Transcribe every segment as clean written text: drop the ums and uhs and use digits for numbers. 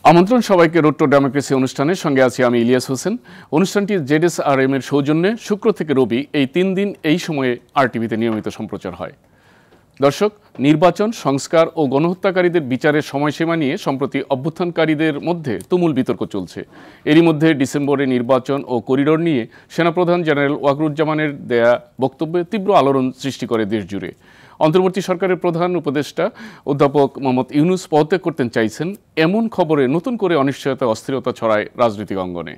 আমন্ত্রণ সবাইকে road two democracy অনুষ্ঠানের সঙ্গে আছি আমি ইলিয়াস হোসেন। অনুষ্ঠানটি জেডএসআরএম এর সৌজন্যে শুক্র থেকে রবি এই 3 দিন এই সময়ে আরটিভিতে নিয়মিত সম্প্রচার হয়। দর্শক, নির্বাচন, সংস্কার ও গণহত্যাকারীদের বিচারের সময়সীমা নিয়ে সম্প্রতি অভ্যুত্থানকারীদের মধ্যে তুমুল বিতর্ক চলছে। এরই মধ্যে ডিসেম্বরে নির্বাচন ও করিডোর নিয়ে সেনাপ্রধান জেনারেল ওয়াকরুজ্জামানের দেয়া বক্তব্যে তীব্র আলোড়ন সৃষ্টি করে দেশ জুড়ে। অন্তর্বর্তী সরকারের প্রধান উপদেষ্টা অধ্যাপক মোহাম্মদ ইউনূস পদত্যাগ করতে চাইছেন, এমন খবরে নতুন করে অনিশ্চয়তা অস্থিরতা ছড়ায় রাজনৈতিক অঙ্গনে।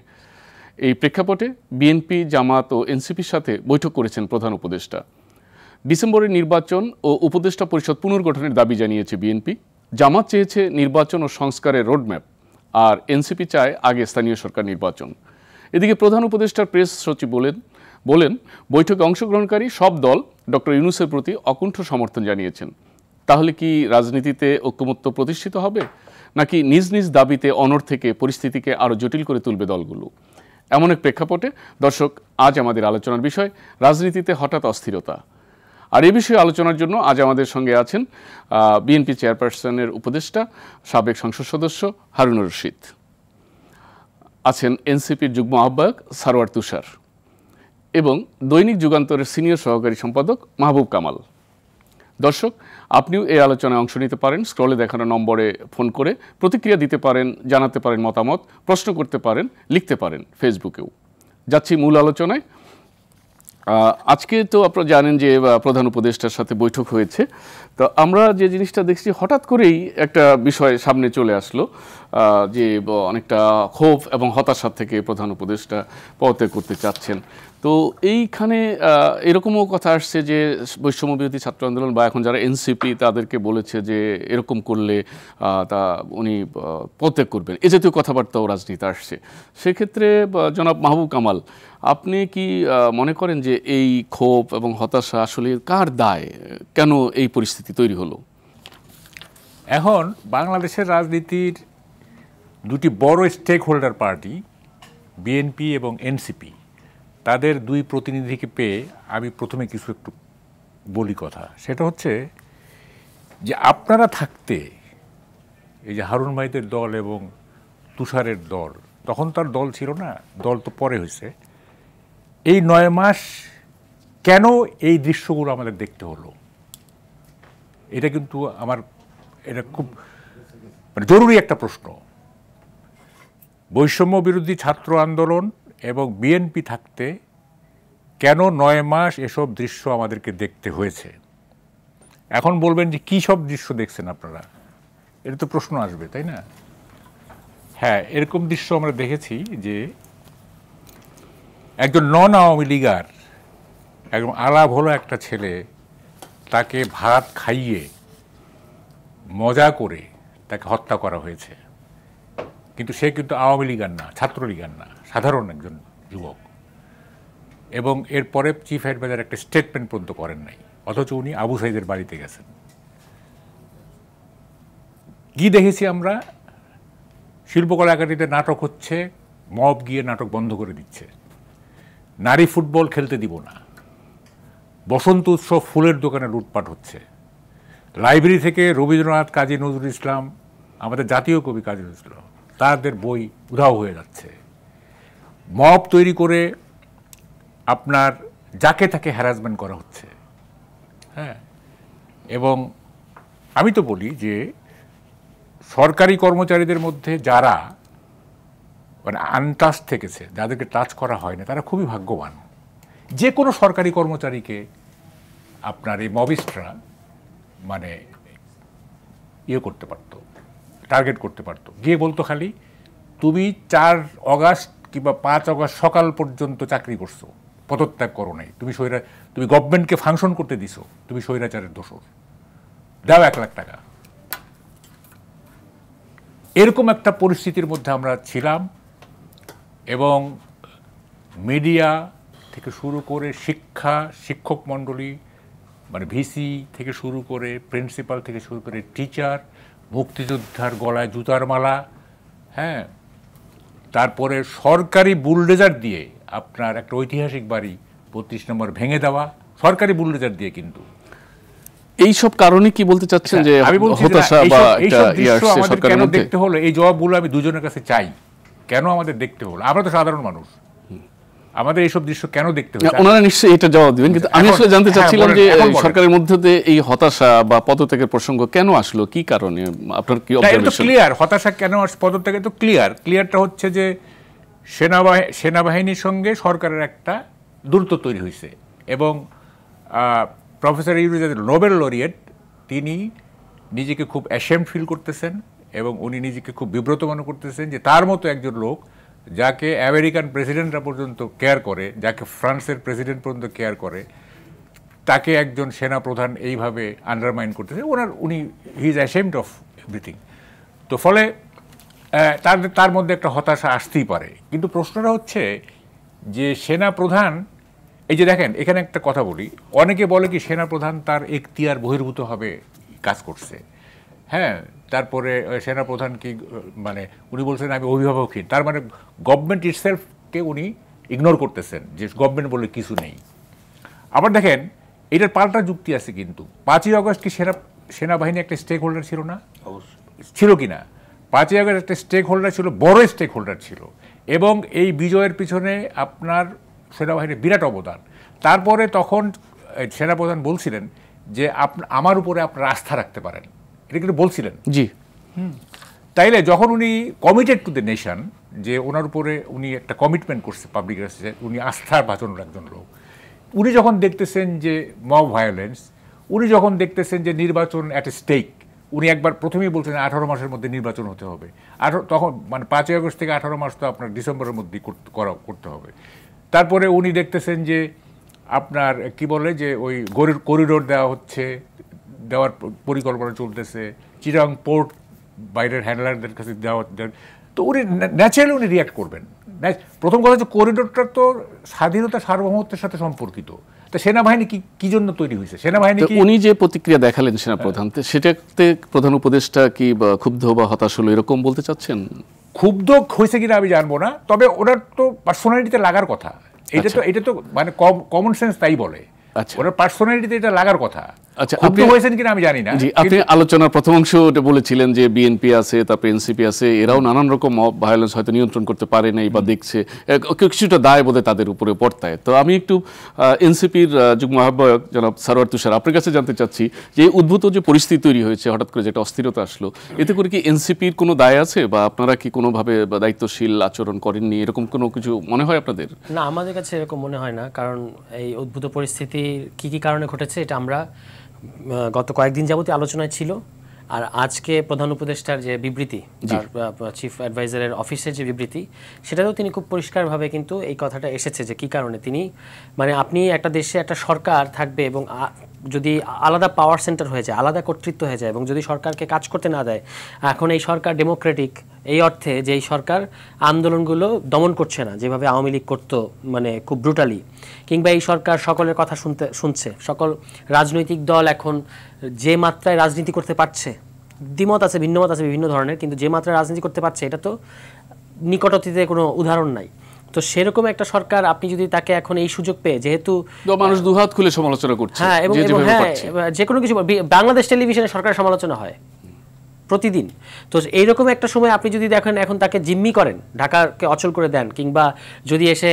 এই প্রেক্ষাপটে বিএনপি, জামাত ও এনসিপির সাথে বৈঠক করেছেন প্রধান উপদেষ্টা। ডিসেম্বরের নির্বাচন ও উপদেষ্টা পরিষদ পুনর্গঠনের দাবি জানিয়েছে বিএনপি। জামাত চেয়েছে নির্বাচন ও সংস্কারের রোডম্যাপ, আর এনসিপি চায় আগে স্থানীয় সরকার নির্বাচন। এদিকে প্রধান উপদেষ্টার প্রেস সচিব বলেন বৈঠকে অংশগ্রহণকারী সব দল ডক্টর ইউনূসের প্রতি অকুণ্ঠ সমর্থন জানিয়েছেন। তাহলে কি রাজনীতিতে ঐকমত্য প্রতিষ্ঠিত হবে, নাকি নিজ নিজ দাবিতে অনড় থেকে পরিস্থিতিকে আরও জটিল করে তুলবে দলগুলো? এমন এক প্রেক্ষাপটে দর্শক, আজ আমাদের আলোচনার বিষয় রাজনীতিতে হঠাৎ অস্থিরতা। আর এই বিষয়ে আলোচনার জন্য আজ আমাদের সঙ্গে আছেন বিএনপি চেয়ারপারসনের উপদেষ্টা সাবেক সংসদ সদস্য হারুনুর রশিদ, আছেন এনসিপির যুগ্ম আহ্বায়ক সারোয়ার তুষার এবং দৈনিক যুগান্তরের সিনিয়র সহকারী সম্পাদক মাহবুব কামাল। দর্শক, আপনিও এই আলোচনায় অংশ নিতে পারেন। স্ক্রলে দেখানো নম্বরে ফোন করে প্রতিক্রিয়া দিতে পারেন, জানাতে পারেন মতামত, প্রশ্ন করতে পারেন, লিখতে পারেন ফেসবুকেও। যাচ্ছি মূল আলোচনায়। আজকে তো আপনারা জানেন যে প্রধান উপদেষ্টার সাথে বৈঠক হয়েছে। তো আমরা যে জিনিসটা দেখছি, হঠাৎ করেই একটা বিষয় সামনে চলে আসলো যে অনেকটা ক্ষোভ এবং হতাশা থেকে প্রধান উপদেষ্টা পদত্যাগ করতে চাচ্ছেন। তো এইখানে এরকমও কথা আসছে যে বৈষম্যবিরোধী ছাত্র আন্দোলন বা এখন যারা এনসিপি তাদেরকে বলেছে যে এরকম করলে তা উনি পদত্যাগ করবেন, এ জাতীয় কথাবার্তাও রাজনীতি আসছে। সেক্ষেত্রে জনাব মাহবুব কামাল, আপনি কি মনে করেন যে এই ক্ষোভ এবং হতাশা আসলে কার দায়, কেন এই পরিস্থিতি তৈরি হলো? এখন বাংলাদেশের রাজনীতির দুটি বড় স্টেক হোল্ডার পার্টি বিএনপি এবং এনসিপি, তাদের দুই প্রতিনিধিকে পেয়ে আমি প্রথমে কিছু একটু বলি কথা। সেটা হচ্ছে যে আপনারা থাকতে এই যে হারুন ভাইদের দল এবং তুষারের দল, তখন তার দল ছিল না, দল তো পরে হয়েছে। এই 9 মাস কেন এই দৃশ্যগুলো আমাদের দেখতে হলো, এটা কিন্তু এটা খুব জরুরি একটা প্রশ্ন। বৈষম্য বিরোধী ছাত্র আন্দোলন এবং বিএনপি থাকতে কেন 9 মাস এসব দৃশ্য আমাদেরকে দেখতে হয়েছে? এখন বলবেন যে কী সব দৃশ্য দেখছেন আপনারা, এটা তো প্রশ্ন আসবে, তাই না? হ্যাঁ, এরকম দৃশ্য আমরা দেখেছি যে একজন নন আওয়ামী লীগার, একদম আলাপ হলো একটা ছেলে, তাকে ভাত খাইয়ে মজা করে তাকে হত্যা করা হয়েছে। কিন্তু সে কিন্তু আওয়ামী লীগার না, ছাত্রলীগার না, সাধারণ একজন যুবক। এবং এরপরে চিফ অ্যাডভাইজার একটা স্টেটমেন্ট পর্যন্ত করেন নাই, অথচ উনি আবু সাইদের বাড়িতে গেছেন। কি দেখেছি আমরা? শিল্পকলা একাডেমিতে নাটক হচ্ছে, মব গিয়ে নাটক বন্ধ করে দিচ্ছে। নারী ফুটবল খেলতে দিব না। বসন্ত উৎসব ফুলের দোকানে লুটপাট হচ্ছে। লাইব্রেরি থেকে রবীন্দ্রনাথ, কাজী নজরুল ইসলাম, আমাদের জাতীয় কবি কাজী নজরুল ইসলাম, তাদের বই উধাও হয়ে যাচ্ছে। মব তৈরি করে আপনার যাকে তাকে হ্যারাসমেন্ট করা হচ্ছে। হ্যাঁ, এবং আমি তো বলি যে সরকারি কর্মচারীদের মধ্যে যারা আনটাচ থেকেছে, যাদেরকে টাচ করা হয় না, তারা খুবই ভাগ্যবান। যে কোনো সরকারি কর্মচারীকে আপনার এই মবিস্টরা ইয়ে করতে পারত, টার্গেট করতে পারত, গিয়ে বলতো খালি তুমি 4 অগাস্ট কিংবা 5 অগাস্ট সকাল পর্যন্ত চাকরি করছো, পদত্যাগ করো নাই, তুমি গভর্নমেন্টকে ফাংশন করতে দিছো, তুমি স্বৈরাচারের দোষর, দাও 1 লাখ টাকা। এরকম একটা পরিস্থিতির মধ্যে আমরা ছিলাম। এবং মিডিয়া থেকে শুরু করে শিক্ষক মণ্ডলী, ভিসি থেকে শুরু করে প্রিন্সিপাল থেকে শুরু করে টিচার, মুক্তিযোদ্ধার গলায় জুতার মালা, হ্যাঁ, তারপরে সরকারি বুলডোজার দিয়ে আপনার একটা ঐতিহাসিক বাড়ি 32 নম্বর ভেঙে দেওয়া, সরকারি বুলডোজার দিয়ে। কিন্তু এই সব কারণে কি বলতে চাচ্ছেন যে আমি বলছি হতাশা বা একটা আমাদের কেন দেখতে হলো, এই জবাবগুলো আমি দুজনের কাছে চাই। কেন আমাদের দেখতে হলো? আমরা তো সাধারণ মানুষ, আমাদের এইসব দৃশ্য কেন দেখতে হলো? ওনারা নিশ্চয়ই এটা জবাব দিবেন, কিন্তু আমি আসলে জানতে চাচ্ছিলাম যে সরকারের মধ্যে এই হতাশা বা পদত্যাগের প্রসঙ্গ কেন আসলো, কি কারণে, আপনার কি অবজারভেশন? ক্লিয়ার হতাশা কেন আসছে, পদত্যাগে তো ক্লিয়ারটা হচ্ছে যে সেনাবাহিনীর সঙ্গে সরকারের একটা দূরত্ব তৈরি হয়েছে, এবং প্রফেসর ইউনুস নোবেল লরিয়েট, তিনি নিজেকে খুব অ্যাশেমড ফিল করতেছেন এবং উনি নিজেকে খুব বিব্রত মনে করতেছেন যে তার মতো একজন লোক, যাকে আমেরিকান প্রেসিডেন্টরা পর্যন্ত কেয়ার করে, যাকে ফ্রান্সের প্রেসিডেন্ট পর্যন্ত কেয়ার করে, তাকে একজন সেনা প্রধান এইভাবে আন্ডারমাইন করতেছে। উনি he is ashamed of everything. তো ফলে তার মধ্যে একটা হতাশা আসতেই পারে। কিন্তু প্রশ্নটা হচ্ছে যে সেনা প্রধান, এই যে দেখেন এখানে একটা কথা বলি, অনেকে বলে কি সেনা প্রধান তার এখতিয়ার বহির্ভূতভাবে কাজ করছে। হ্যাঁ, তারপরে সেনা প্রধান কি মানে উনি বলছেন আমি অভিভাবকহীন, তার মানে গভর্নমেন্ট ইটসেলফকে উনি ইগনোর করতেছেন, যে গভর্নমেন্ট বলে কিছু নেই। আবার দেখেন এটার পাল্টা যুক্তি আছে, কিন্তু 5ই আগস্ট কি সেনাবাহিনী একটা স্টেক হোল্ডার ছিল না? ছিল কি না? 5ই আগস্ট একটা স্টেক হোল্ডার ছিল, বড় স্টেক হোল্ডার ছিল, এবং এই বিজয়ের পিছনে আপনার সেনাবাহিনীর বিরাট অবদান। তারপরে তখন সেনাপ্রধান বলছিলেন যে আমার উপরে আপনারা আস্থা রাখতে পারেন, এটা কিন্তু বলছিলেন। জি। তাইলে যখন উনি কমিটেড টু দ্য নেশন, যে ওনার উপরে উনি একটা কমিটমেন্ট করছে পাবলিক, উনি আস্থার ভাজনের একজন লোক, উনি যখন দেখতেছেন যে মব ভায়োলেন্স, উনি যখন দেখতেছেন যে নির্বাচন অ্যাট এ স্টেক, উনি একবার প্রথমেই বলছেন 18 মাসের মধ্যে নির্বাচন হতে হবে। তখন মানে 5ই আগস্ট থেকে 18 মাস তো আপনার ডিসেম্বরের মধ্যেই করতে হবে। তারপরে উনি দেখতেছেন যে আপনার কি বলে যে ওই করিডোর দেওয়ার পরিকল্পনা চলতেছে, চিটাগং পোর্ট বাইরের হ্যান্ডলারদের কাছে দেওয়া, তো উনি ন্যাচারালি উনি রিয়াক্ট করবেন। প্রথম কথা হচ্ছে করিডোরটা তো স্বাধীনতা সার্বভৌমত্বের সাথে সম্পর্কিত, তা সেনাবাহিনী কি জন্য তৈরি হয়েছে? সেনাবাহিনী উনি যে প্রতিক্রিয়া দেখালেন সেনাপ্রধান, সেটাতে প্রধান উপদেষ্টা কি ক্ষুব্ধ বা হতাশ হলো এরকম বলতে চাচ্ছেন? ক্ষুব্ধ হয়েছে কিনা আমি জানবো না, তবে ওনার তো পার্সোনালিটিতে লাগার কথা। এটা তো মানে কমন সেন্স তাই বলে, ওনার পার্সোনালিটিতে এটা লাগার কথা। আচ্ছা, আপনি হয়েছেন কিনা আমি জানি না। জি, আপনি আলোচনার প্রথম অংশ বলেছিলেন যে বিএনপি আছে, তারপরে এনসিপি আছে, এরাও নানান রকম ভায়োলেন্স হয়তো নিয়ন্ত্রণ করতে পারে নাই বা দেখছে, কিছুটা দায় বোধে তাদের উপরে পড়তায়। তো আমি একটু এনসিপির যুগ্ম আহ্বায়ক জনাব সারোয়ার তুষার, আপনার কাছে জানতে চাচ্ছি যে উদ্ভূত যে পরিস্থিতি তৈরি হয়েছে, হঠাৎ করে যেটা অস্থিরতা আসলো, এতে করে কি এনসিপির কোনো দায় আছে, বা আপনারা কি কোনোভাবে দায়িত্বশীল আচরণ করেননি, এরকম কোনো কিছু মনে হয় আপনাদের? না, আমাদের কাছে এরকম মনে হয় না, কারণ এই উদ্ভূত পরিস্থিতি কি কারণে ঘটেছে এটা আমরা গত কয়েকদিন যাবতীয় আলোচনায় ছিল। আর আজকে প্রধান উপদেষ্টার যে বিবৃতি, চিফ অ্যাডভাইজারের অফিসের যে বিবৃতি, সেটাতেও তিনি খুব পরিষ্কারভাবে কিন্তু এই কথাটা এসেছে যে কী কারণে তিনি, মানে আপনি একটা দেশে একটা সরকার থাকবে এবং যদি আলাদা পাওয়ার সেন্টার হয়ে যায়, আলাদা কর্তৃত্ব হয়ে যায়, এবং যদি সরকারকে কাজ করতে না দেয়, এখন এই সরকার ডেমোক্রেটিক এই অর্থে যে এই সরকার আন্দোলনগুলো দমন করছে না যেভাবে আওয়ামী লীগ করতো, মানে খুব ব্রুটালি, কিংবা এই সরকার সকলের কথা শুনছে, সকল রাজনৈতিক দল এখন যে মাত্রায় রাজনীতি করতে পারছে, দ্বিমত আছে, ভিন্নমত আছে বিভিন্ন ধরনের, কিন্তু যে মাত্রায় রাজনীতি করতে পারছে এটা তো নিকট অতীতে কোনো উদাহরণ নাই। তো সেরকম একটা সরকার আপনি যদি তাকে এখন এই সুযোগ পেয়ে, যেহেতু মানুষ দুহাত খুলে সমালোচনা করছে, হ্যাঁ, এবং যে কোনো কিছু, বাংলাদেশ টেলিভিশনে সরকারের সমালোচনা হয় প্রতিদিন, তো এইরকম একটা সময় আপনি যদি দেখেন এখন তাকে জিম্মি করেন, ঢাকাকে অচল করে দেন, কিংবা যদি এসে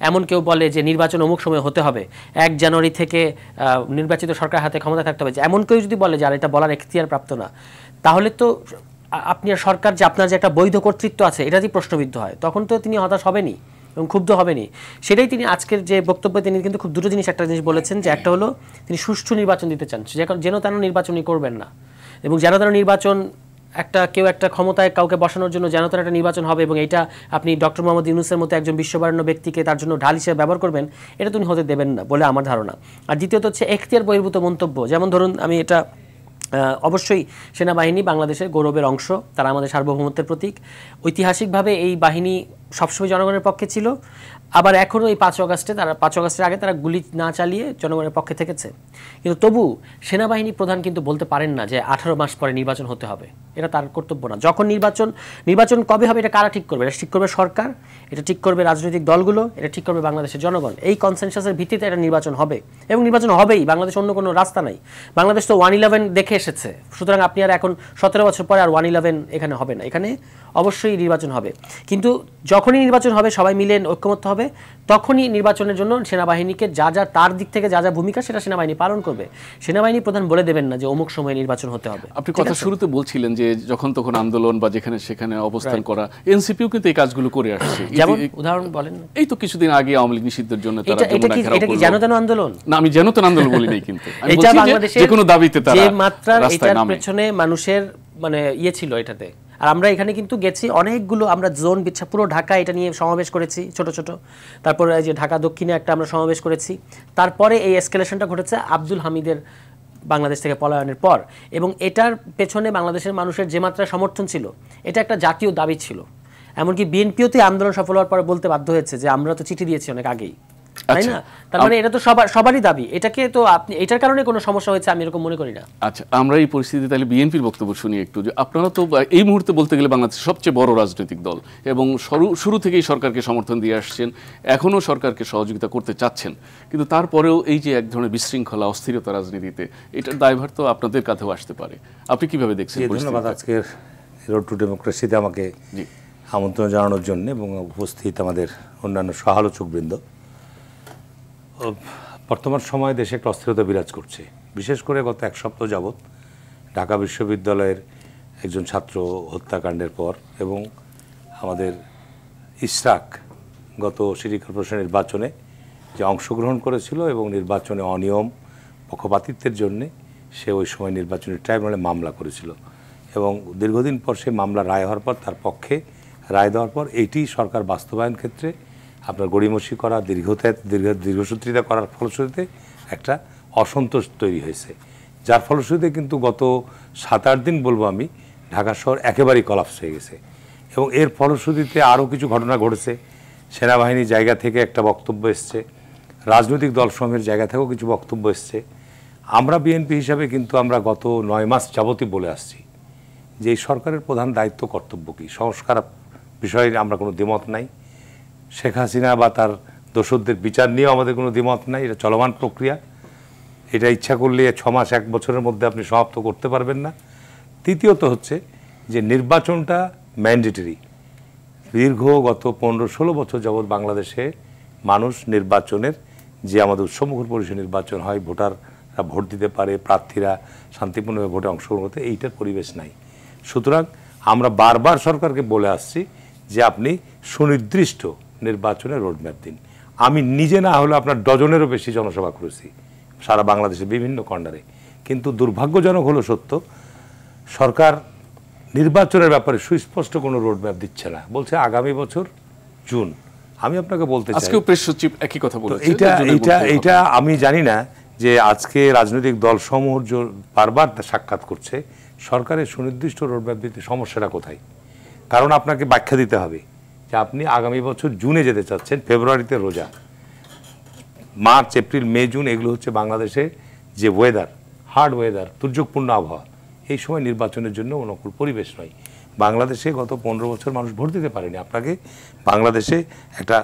এমন কেউ বলে যে নির্বাচন অমুক সময় হতে হবে, 1 জানুয়ারি থেকে নির্বাচিত সরকার হাতে ক্ষমতা থাকতে হবে, এমন কেউ যদি বলে যে আর এটা বলার এখতিয়ার প্রাপ্ত না, তাহলে তো আপনি সরকার যে আপনার যে একটা বৈধ কর্তৃত্ব আছে এটা দিয়ে প্রশ্নবিদ্ধ হয়, তখন তো তিনি হতাশ হবেনি এবং ক্ষুব্ধ হবেনি। সেটাই তিনি আজকের যে বক্তব্যে তিনি কিন্তু খুব দুটো জিনিস, একটা জিনিস বলেছেন যে একটা হলো তিনি সুষ্ঠু নির্বাচন দিতে চান, যেন তেন নির্বাচনই করবেন না, এবং যেন তেন নির্বাচন কেউ একটা ক্ষমতায় কাউকে বসানোর জন্য যেন তেন একটা নির্বাচন হবে, এবং এটা আপনি ডক্টর মোহাম্মদ ইউনূসের মতো একজন বিশ্ববরেণ্য ব্যক্তিকে তার জন্য ঢাল হিসেবে ব্যবহার করবেন, এটা তিনি হতে দেবেন না বলে আমার ধারণা। আর দ্বিতীয়ত হচ্ছে এখতিয়ার বহির্ভূত মন্তব্য, যেমন ধরুন আমি এটা অবশ্যই সেনাবাহিনী বাংলাদেশের গৌরবের অংশ, তারা আমাদের সার্বভৌমত্বের প্রতীক, ঐতিহাসিকভাবে এই বাহিনী সবসময় জনগণের পক্ষে ছিল, আবার এখনও এই 5 আগস্টের আগে তারা গুলি না চালিয়ে জনগণের পক্ষে থেকেছে। কিন্তু তবু সেনাবাহিনী প্রধান কিন্তু বলতে পারেন না যে 18 মাস পরে নির্বাচন হতে হবে, এটা তার কর্তব্য না। যখন নির্বাচন কবে হবে এটা কারা ঠিক করবে? এটা ঠিক করবে সরকার, এটা ঠিক করবে রাজনৈতিক দলগুলো, এটা ঠিক করবে বাংলাদেশের জনগণ। এই কনসেনসাসের ভিত্তিতে এটা নির্বাচন হবে এবং নির্বাচন হবেই। বাংলাদেশ অন্য কোনো রাস্তা নাই। বাংলাদেশ তো 111 দেখে এসেছে, সুতরাং আপনি আর এখন 17 বছর পরে আর 111 এখানে হবে না। এখানে অবশ্যই নির্বাচন হবে, কিন্তু যখনই নির্বাচন হবে সবাই মিলে ঐক্যমত্য হবে, তখনই নির্বাচনের জন্য সেনাবাহিনীকে যা তার দিক থেকে যা ভূমিকা সেটা সেনাবাহিনী পালন করবে। সেনাবাহিনী প্রধান বলে দেবেন না যে অমুক সময়ে নির্বাচন হতে হবে। আপনি কথা শুরুতে বলছিলেন যে যখন তখন আন্দোলন বা যেখানে সেখানে অবস্থান করা, এনসিপিও কিন্তু এই কাজগুলো করে আসছে। যেমন উদাহরণ বলেন, এই তো কিছুদিন আগে আওয়ামী লীগ নিষিদ্ধের জন্য তারা এটা কি জনতান আন্দোলন? না, আমি জনতান আন্দোলন বলি নাই, কিন্তু এটা বাংলাদেশের যে কোনো দাবিতে তারা যে মাত্রার রাস্তায় নামে। পেছনে মানুষের মানে ছিল এটাতে। আর আমরা এখানে কিন্তু গেছি অনেকগুলো, আমরা জোন বিচ্ছা পুরো ঢাকা এটা নিয়ে সমাবেশ করেছি ছোট ছোট। তারপরে এই যে ঢাকা দক্ষিণে একটা আমরা সমাবেশ করেছি। তারপরে এই এসকেলেশনটা ঘটেছে আব্দুল হামিদের বাংলাদেশ থেকে পলায়নের পর, এবং এটার পেছনে বাংলাদেশের মানুষের যে মাত্রা সমর্থন ছিল, এটা একটা জাতীয় দাবি ছিল। এমনকি বিএনপিওতে আন্দোলন সফল হওয়ার পরে বলতে বাধ্য হয়েছে যে আমরা তো চিঠি দিয়েছি অনেক আগেই, তাই না? তার মানে এটা তো সবারই দাবি। এটাকে তো আপনি এটার কারণে কোনো সমস্যা হয়েছে আমি এরকম মনে করি না। আচ্ছা, আমরা এই পরিস্থিতি তাহলে বিএনপির বক্তব্য শুনি একটু। যে আপনারা তো এই মুহূর্তে বলতে গেলে বাংলাদেশের সবচেয়ে বড় রাজনৈতিক দল এবং শুরু থেকেই সরকারকে সমর্থন দিয়ে আসছেন, এখনও সরকারকে সহযোগিতা করতে চাচ্ছেন, কিন্তু তারপরেও এই যে এক ধরনের বিশৃঙ্খলা অস্থিরতা রাজনীতিতে, এটার দায়ভার তো আপনাদের কাছেও আসতে পারে। আপনি কিভাবে দেখছেন? ধন্যবাদ আজকের রোড টু ডেমোক্রেসিতে আমাকে আমন্ত্রণ জানানোর জন্য এবং উপস্থিত আমাদের অন্যান্য সহালোচকবৃন্দ। বর্তমান সময়ে দেশে একটা অস্থিরতা বিরাজ করছে, বিশেষ করে গত এক সপ্তাহ যাবৎ ঢাকা বিশ্ববিদ্যালয়ের একজন ছাত্র হত্যাকাণ্ডের পর এবং আমাদের ইশরাক গত সিটি কর্পোরেশন নির্বাচনে যে অংশগ্রহণ করেছিল এবং নির্বাচনে অনিয়ম পক্ষপাতিত্বের জন্যে সে ওই সময় নির্বাচনী ট্রাইব্যুনালে মামলা করেছিল এবং দীর্ঘদিন পর সে মামলা রায় হওয়ার পর তার পক্ষে রায় দেওয়ার পর এইটি সরকার বাস্তবায়ন ক্ষেত্রে আপনার গড়িমসি করা, দীর্ঘসূত্রিতা করার ফলশ্রুতিতে একটা অসন্তোষ তৈরি হয়েছে, যার ফলশ্রুতিতে কিন্তু গত 7-8 দিন বলবো আমি ঢাকা শহর একেবারেই কলাপস হয়ে গেছে। এবং এর ফলশ্রুতিতে আরও কিছু ঘটনা ঘটেছে। সেনাবাহিনীর জায়গা থেকে একটা বক্তব্য এসছে, রাজনৈতিক দলসমূহের জায়গা থেকেও কিছু বক্তব্য এসছে। আমরা বিএনপি হিসাবে কিন্তু আমরা গত 9 মাস যাবতই বলে আসছি যে এই সরকারের প্রধান দায়িত্ব কর্তব্য কী, সংস্কার বিষয়ে আমরা কোনো দ্বিমত নাই। শেখ হাসিনা বা তার দোষরদের বিচার নিয়েও আমাদের কোনো দ্বিমত নাই, এটা চলমান প্রক্রিয়া। এটা ইচ্ছা করলে 6 মাস 1 বছরের মধ্যে আপনি সমাপ্ত করতে পারবেন না। তৃতীয়ত হচ্ছে যে নির্বাচনটা ম্যান্ডেটরি। গত 15-16 বছর যাবৎ বাংলাদেশে মানুষ নির্বাচনের যে আমাদের উৎসবমুখর পরিবেশে নির্বাচন হয়, ভোটাররা ভোট দিতে পারে, প্রার্থীরা শান্তিপূর্ণভাবে ভোটে অংশগ্রহণ করতে, এইটার পরিবেশ নাই। সুতরাং আমরা বারবার সরকারকে বলে আসছি যে আপনি সুনির্দিষ্ট নির্বাচনের রোডম্যাপ দিন। আমি নিজে না হলে আপনার ডজনেরও বেশি জনসভা করেছি সারা বাংলাদেশে বিভিন্ন কর্নারে, কিন্তু দুর্ভাগ্যজনক হলো সত্য, সরকার নির্বাচনের ব্যাপারে সুস্পষ্ট কোনো রোডম্যাপ দিচ্ছে না, বলছে আগামী বছর জুন। আমি আপনাকে বলতে চাই, আজকেও প্রেস সচিব একই কথা বলেছে। এইটা আমি জানি না যে আজকে রাজনৈতিক দলসমূহ বারবার সাক্ষাৎ করছে, সরকারের সুনির্দিষ্ট রোডম্যাপ দিতে সমস্যাটা কোথায়? কারণ আপনাকে ব্যাখ্যা দিতে হবে যে আপনি আগামী বছর জুনে যেতে চাচ্ছেন, ফেব্রুয়ারিতে রোজা, মার্চ, এপ্রিল, মে, জুন এগুলো হচ্ছে বাংলাদেশে যে ওয়েদার, হার্ড ওয়েদার, দুর্যোগপূর্ণ আবহাওয়া, এই সময় নির্বাচনের জন্য অনুকূল পরিবেশ নয়। বাংলাদেশে গত 15 বছর মানুষ ভোট দিতে পারেনি। আপনাকে বাংলাদেশে একটা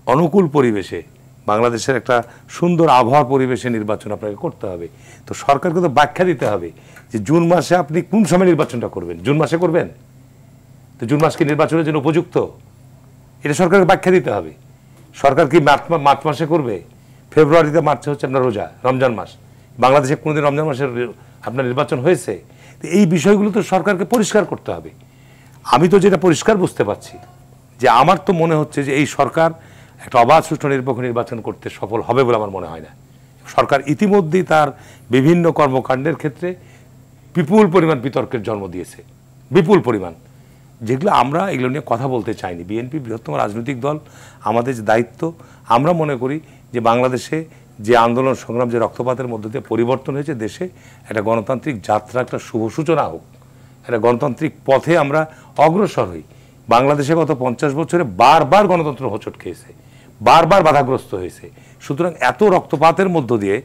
অনুকূল পরিবেশে, বাংলাদেশের একটা সুন্দর আবহাওয়ার পরিবেশে নির্বাচন আপনাকে করতে হবে। তো সরকারকে তো ব্যাখ্যা দিতে হবে যে জুন মাসে আপনি কোন সময় নির্বাচনটা করবেন। জুন মাসে করবেন তো জুন মাস কি নির্বাচনের জন্য উপযুক্ত? এটা সরকারকে ব্যাখ্যা দিতে হবে। সরকার কি মার্চ মাসে করবে? ফেব্রুয়ারিতে, মার্চে হচ্ছে আপনার রোজা, রমজান মাস। বাংলাদেশে কোনোদিন রমজান মাসের আপনার নির্বাচন হয়েছে? এই বিষয়গুলো তো সরকারকে পরিষ্কার করতে হবে। আমি তো যেটা পরিষ্কার বুঝতে পারছি যে আমার তো মনে হচ্ছে যে এই সরকার একটা অবাধ সুষ্ঠু নিরপেক্ষ নির্বাচন করতে সফল হবে বলে আমার মনে হয় না। সরকার ইতিমধ্যেই তার বিভিন্ন কর্মকাণ্ডের ক্ষেত্রে বিপুল পরিমাণ বিতর্কের জন্ম দিয়েছে, বিপুল পরিমাণ, যেগুলো আমরা এগুলো নিয়ে কথা বলতে চাইনি। বিএনপি বৃহত্তম রাজনৈতিক দল, আমাদের যে দায়িত্ব, আমরা মনে করি যে বাংলাদেশে যে আন্দোলন সংগ্রাম, যে রক্তপাতের মধ্য দিয়ে পরিবর্তন হয়েছে, দেশে একটা গণতান্ত্রিক যাত্রা, একটা শুভ সূচনা হোক, একটা গণতান্ত্রিক পথে আমরা অগ্রসর হই। বাংলাদেশে গত 50 বছরে বারবার গণতন্ত্র হোঁচট খেয়েছে, বারবার বাধাগ্রস্ত হয়েছে। সুতরাং এত রক্তপাতের মধ্য দিয়ে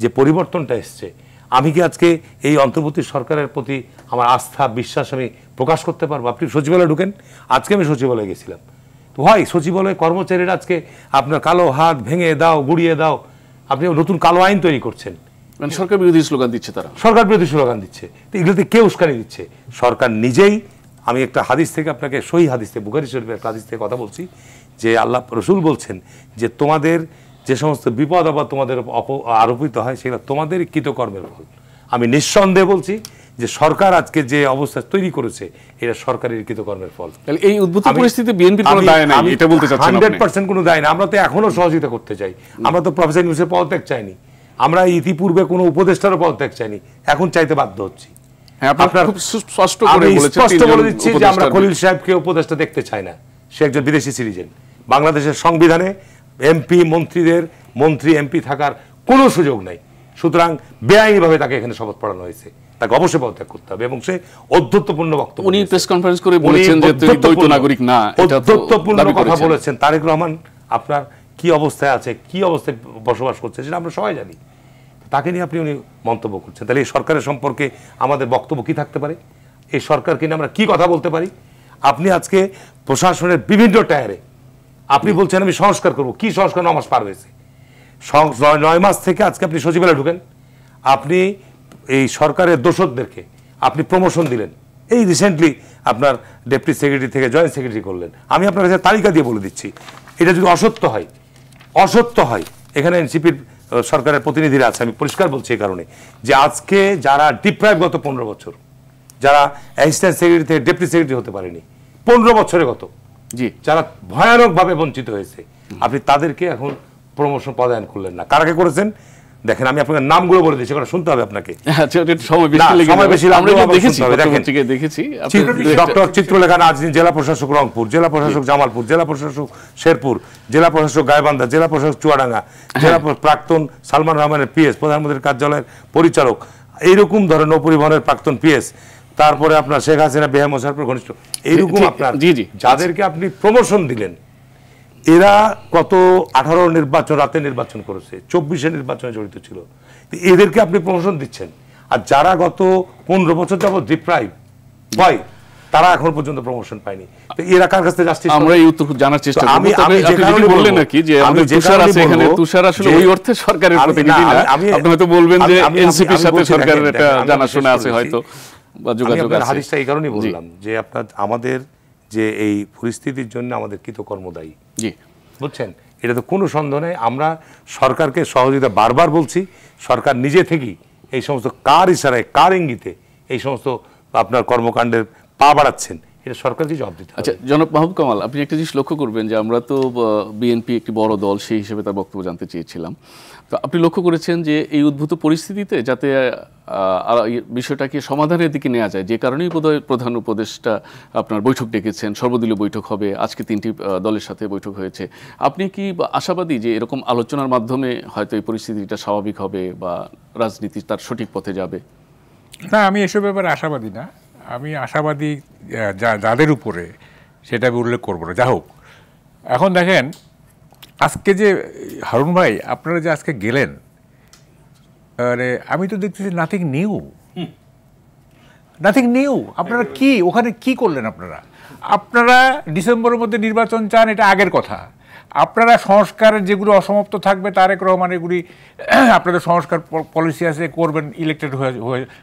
যে পরিবর্তনটা এসছে, আমি কি আজকে এই অন্তর্বর্তী সরকারের প্রতি আমার আস্থা বিশ্বাস আমি প্রকাশ করতে পারবো? আপনি সচিবালয়ে ঢুকেন, আজকে আমি সচিবালয়ে গেছিলাম, তো হয় সচিবালয়ে কর্মচারীরা আজকে আপনার কালো হাত ভেঙে দাও, গুড়িয়ে দাও, আপনি নতুন কালো আইন তৈরি করছেন, মানে সরকার বিরোধী স্লোগান দিচ্ছে তারা, সরকার বিরোধী স্লোগান দিচ্ছে। তো এগুলোতে কে উস্কানি দিচ্ছে? সরকার নিজেই। আমি একটা হাদিস থেকে আপনাকে, সহি হাদিস থেকে, বুখারী শরীফের একটা হাদিস থেকে কথা বলছি, যে আল্লাহ রসুল বলছেন যে তোমাদের যে সমস্ত বিপদ আপদ তোমাদের আরোপিত হয় সেগুলো তোমাদের কৃতকর্মের ফল। আমি নিঃসন্দেহে বলছি যে সরকার আজকে যে অবস্থা তৈরি করেছে এটা সরকারের কৃতকর্মের ফল। এই উদ্ভূত পরিস্থিতিতে বিএনপির কোনো দায় নাই এটা বলতে চাচ্ছেন আপনি? 100% কোনো দায় না। আমরা তো এখনো সহযোগিতা করতে চাই। আমরা তো প্রফেসর ইউনূসের পদত্যাগ চাইনি, আমরা ইতিপূর্বে কোনো উপদেষ্টারও পদত্যাগ চাইনি, এখন চাইতে বাধ্য হচ্ছি। আপনার খুব স্পষ্ট করে বলেছেন, স্পষ্ট বলে দিচ্ছি যে আমরা খলিল সাহেবকে উপদেষ্টা দেখতে চাই না। সে একজন বিদেশি সিটিজেন। বাংলাদেশের সংবিধানে এমপি মন্ত্রীদের মন্ত্রী এমপি থাকার কোনো সুযোগ নাই। সুতরাং বেআইনিভাবে তাকে এখানে শপথ পড়ানো হয়েছে, তাকে অবশ্যই পদত্যাগ করতে হবে। এবং সে অধ্যত্বপূর্ণ বক্তব্য, উনি প্রেস কনফারেন্স করে বলেছেন যে তিনি দ্বৈত নাগরিক না, এটা তো অধ্যত্বপূর্ণ দাবি কথা করেছেন। বলেছেন। তারেক রহমান আপনার কি অবস্থায় আছে, কি অবস্থায় বসবাস করছে সেটা আমরা সবাই জানি। তাকে নিয়ে আপনি উনি মন্তব্য করছেন, তাহলে এই সরকারের সম্পর্কে আমাদের বক্তব্য কি থাকতে পারে? এই সরকারকে নিয়ে আমরা কি কথা বলতে পারি? আপনি আজকে প্রশাসনের বিভিন্ন টায়ারে আপনি বলছেন আমি সংস্কার করব, কি সংস্কার? 9 মাস পার হয়েছে, 9 মাস থেকে আজকে আপনি সচিবালয়ে ঢুকেন, আপনি এই সরকারের দোষকদেরকে আপনি প্রমোশন দিলেন। এই রিসেন্টলি আপনার ডেপুটি সেক্রেটারি থেকে জয়েন্ট সেক্রেটারি করলেন। আমি আপনার কাছে তালিকা দিয়ে বলে দিচ্ছি, এটা যদি অসত্য হয়, এখানে এনসিপির সরকারের প্রতিনিধিরা আছে, আমি পরিষ্কার বলছি এই কারণে যে আজকে যারা ডিপ্রাইভ গত 15 বছর, যারা অ্যাসিস্ট্যান্ট সেক্রেটারি থেকে ডেপুটি সেক্রেটারি হতে পারেনি 15 বছরে গত, জি, যারা ভয়ানকভাবে বঞ্চিত হয়েছে, আপনি তাদেরকে এখন প্রমোশন পদায়ন করলেন না। কারাকে করেছেন দেখেন, আমি আপনাকে নামগুলো বলে দিচ্ছি, সেটা শুনতে হবে আপনাকে। সময় বেশি আমরা দেখেছি। ডক্টর চিত্রলেখা নাজনীন জেলা প্রশাসক রংপুর, জেলা প্রশাসক জামালপুর, জেলা প্রশাসক শেরপুর, জেলা প্রশাসক গাইবান্ধা, জেলা প্রশাসক চুয়াডাঙ্গা, জেলা প্রাক্তন সালমান রহমানের পিএস, প্রধানমন্ত্রীর কার্যালয়ের পরিচালক, এইরকম ধরেন নৌপরিবহনের প্রাক্তন পিএস, তারপরে আপনার শেখ হাসিনা বেহা মোশাররফের ঘনিষ্ঠ, এইরকম আপনার যাদেরকে আপনি প্রমোশন দিলেন, এরা কত 18 নির্বাচন, রাতে নির্বাচন করেছে, 24 নির্বাচনে জড়িত ছিল, এদেরকে আপনি প্রমোশন দিচ্ছেন। আর যারা গত 15 বছর যাবত ডিপ্রাইভ হয়, তারা এখন পর্যন্ত প্রমোশন পায়নি। তো এরা কার কাছে জাস্টিস? আমরা এই উত্তর জানার চেষ্টা করব। আপনি যে কারণে বললেন নাকি যে আমাদের তুষার আছে এখানে, তুষার আসলে ওই অর্থে সরকারের প্রতিনিধি না। আপনি হয়তো বলবেন যে এনসিপির সাথে সরকারের একটা জানাশোনা আছে হয়তো, বা যোগাযোগ আছে। হাদিসটা এই কারণেই বললাম যে আপনার আমাদের যে এই পরিস্থিতির জন্য আমাদের কৃতকর্ম দায়ী, জি, বুঝছেন? এটা তো কোনো সন্দেহ নেই। আমরা সরকারকে সহযোগিতা বারবার বলছি, সরকার নিজে থেকেই এই সমস্ত কার ইশারায়, কার ইঙ্গিতে এই সমস্ত আপনার কর্মকাণ্ডের পা বাড়াচ্ছেন, এটা সরকারকে জবাব দিতে হবে। আচ্ছা, জনাব মাহবুব কামাল, আপনি একটা জিনিস লক্ষ্য করবেন যে আমরা তো বিএনপি একটি বড় দল, সেই হিসেবে তার বক্তব্য জানতে চেয়েছিলাম। তো আপনি লক্ষ্য করেছেন যে এই উদ্ভূত পরিস্থিতিতে যাতে বিষয়টাকে সমাধানের দিকে নেওয়া যায়, যে কারণেই বোধহয় প্রধান উপদেষ্টা আপনার বৈঠক ডেকেছেন, সর্বদলীয় বৈঠক হবে, আজকে 3টি দলের সাথে বৈঠক হয়েছে। আপনি কি আশাবাদী যে এরকম আলোচনার মাধ্যমে হয়তো এই পরিস্থিতিটা স্বাভাবিক হবে বা রাজনীতি তার সঠিক পথে যাবে? না, আমি এসব ব্যাপারে আশাবাদী না। আমি আশাবাদী যাদের উপরে, সেটা আমি উল্লেখ করবো না। যা হোক, এখন দেখেন আজকে যে হারুন ভাই আপনারা যে আজকে গেলেন, আরে আমি তো দেখতেছি নাথিং নিউ। আপনারা কি ওখানে কি করলেন? আপনারা ডিসেম্বরের মধ্যে নির্বাচন চান, এটা আগের কথা। আপনারা সংস্কারের যেগুলো অসমাপ্ত থাকবে, তারেক রহমান এগুলি আপনাদের সংস্কার পলিসি আছে, করবেন ইলেক্টেড হয়ে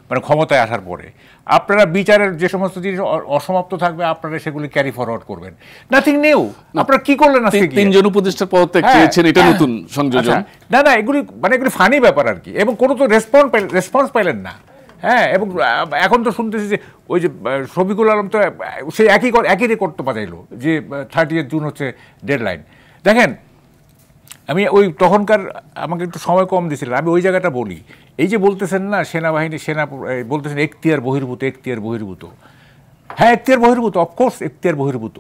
মানে ক্ষমতায় আসার পরে। আপনারা বিচারের যে সমস্ত জিনিস অসমাপ্ত থাকবে, আপনারা সেগুলি ক্যারি ফরওয়ার্ড করবেন। Nothing new. আপনারা কি করলেন? 3জন উপদেষ্টার পদত্যাগ চেয়েছেন, এটা নতুন সংযোজন। না, এগুলি ফানি ব্যাপার আর কি। এবং কোনো তো রেসপন্স পাইলেন না। হ্যাঁ, এবং এখন তো শুনতেছি যে ওই যে শফিকুল আলম তো সেই একই রেকর্ড তো বাজাইলো যে 30 জুন হচ্ছে ডেডলাইন। দেখেন, আমি ওই তখনকার আমাকে একটু সময় কম দিয়েছিলেন, আমি ওই জায়গাটা বলি। এই যে বলতেছেন না সেনাবাহিনী বলতেছেন এখতিয়ার বহির্ভূত। হ্যাঁ, এখতিয়ার বহির্ভূত, অফকোর্স এখতিয়ার বহির্ভূত।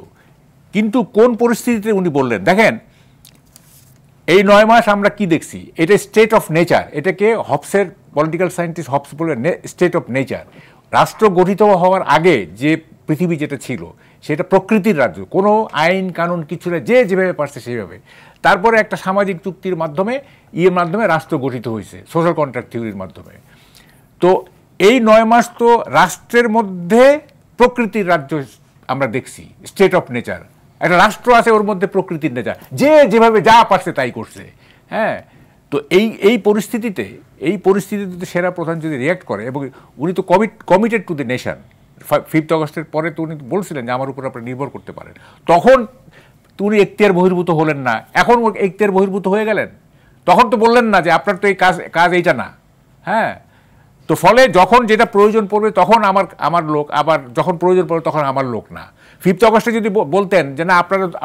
কিন্তু কোন পরিস্থিতিতে উনি বললেন? দেখেন, এই 9 মাস আমরা কি দেখছি? এটা স্টেট অফ নেচার। এটাকে হবসের পলিটিক্যাল সায়েন্টিস্ট হবস বলে স্টেট অফ নেচার। রাষ্ট্র গঠিত হওয়ার আগে যে পৃথিবী যেটা ছিল, সেটা প্রকৃতির রাজ্য, কোনো আইন কানুন কিছু না, যে যেভাবে পারছে সেইভাবে। তারপরে একটা সামাজিক চুক্তির মাধ্যমে মাধ্যমে রাষ্ট্র গঠিত হয়েছে সোশ্যাল কন্ট্রাক্ট থিওরির মাধ্যমে। তো এই 9 মাস তো রাষ্ট্রের মধ্যে প্রকৃতির রাজ্য আমরা দেখছি, স্টেট অফ নেচার। একটা রাষ্ট্র আছে, ওর মধ্যে প্রকৃতির নেচার, যে যেভাবে যা পারছে তাই করছে। হ্যাঁ, তো এই পরিস্থিতিতে সেরা প্রধান যদি রিয়াক্ট করে, এবং উনি তো কমিটেড টু দ্য নেশন, 5 আগস্টের পরে তো উনি বলছিলেন যে আমার উপর আপনি নির্ভর করতে পারেন, তখন উনি এখতিয়ার বহির্ভূত হলেন না। এখন এখতিয়ার বহির্ভূত হয়ে গেলেন, তখন তো বললেন না যে আপনার তো এই কাজ এইটা না। হ্যাঁ, তো ফলে যখন যেটা প্রয়োজন পড়বে তখন আমার লোক, আবার যখন প্রয়োজন পড়বে তখন আমার লোক না। 5 আগস্টে যদি বলতেন যে না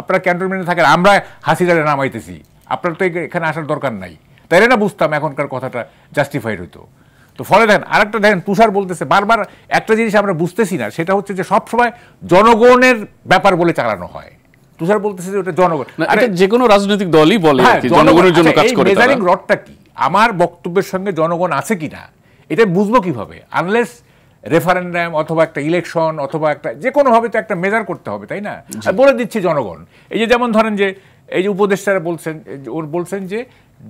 আপনারা ক্যান্টনমেন্টে থাকেন, আমরা হাসিনারে নামাইতেছি, আপনার তো এখানে আসার দরকার নাই, তাইলে না বুঝতাম এখনকার কথাটা জাস্টিফাইড হইতো। তো ফলে দেখেন, আরেকটা দেখেন, তুষার বলতেছে বারবার একটা জিনিস আমরা বুঝতেছি না, সেটা হচ্ছে যে সবসময় জনগণের ব্যাপার বলে চালানো হয়। তুষার বলতেছে যে ওটা জনগণ, যে কোনো রাজনৈতিক দলই বলে জনগণের জন্য কাজ করে। মেজারিং রডটা কি? আমার বক্তব্যের সঙ্গে জনগণ আছে কিনা এটা বুঝবো কিভাবে? আনলেস রেফারেন্ডাম অথবা একটা ইলেকশন অথবা একটা যে কোনোভাবে তো একটা মেজার করতে হবে, তাই না? বলে দিচ্ছি জনগণ, এই যে যেমন ধরেন যে এই যে উপদেষ্টারা বলছেন যে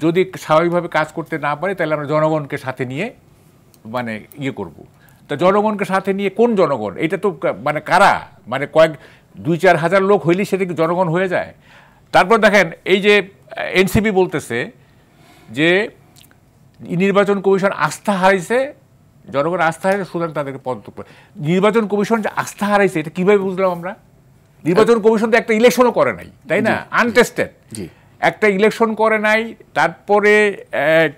যদি স্বাভাবিকভাবে কাজ করতে না পারে তাহলে আমরা জনগণকে সাথে নিয়ে মানে করব। তা জনগণকে সাথে নিয়ে কোন জনগণ? এটা তো মানে কারা, মানে 2-4 হাজার লোক হইলেই সেটা কি জনগণ হয়ে যায়? তারপর দেখেন এই যে এনসিপি বলতেছে যে নির্বাচন কমিশন আস্থা হারাইছে, জনগণ আস্থা হারাইছে, সুতরাং তাদেরকে পদত্যাগ। নির্বাচন কমিশন যে আস্থা হারাইছে এটা কিভাবে বুঝলাম আমরা? নির্বাচন কমিশন তো একটা ইলেকশনও করে নাই, তাই না? আনটেস্টেড একটা ইলেকশন করে নাই। তারপরে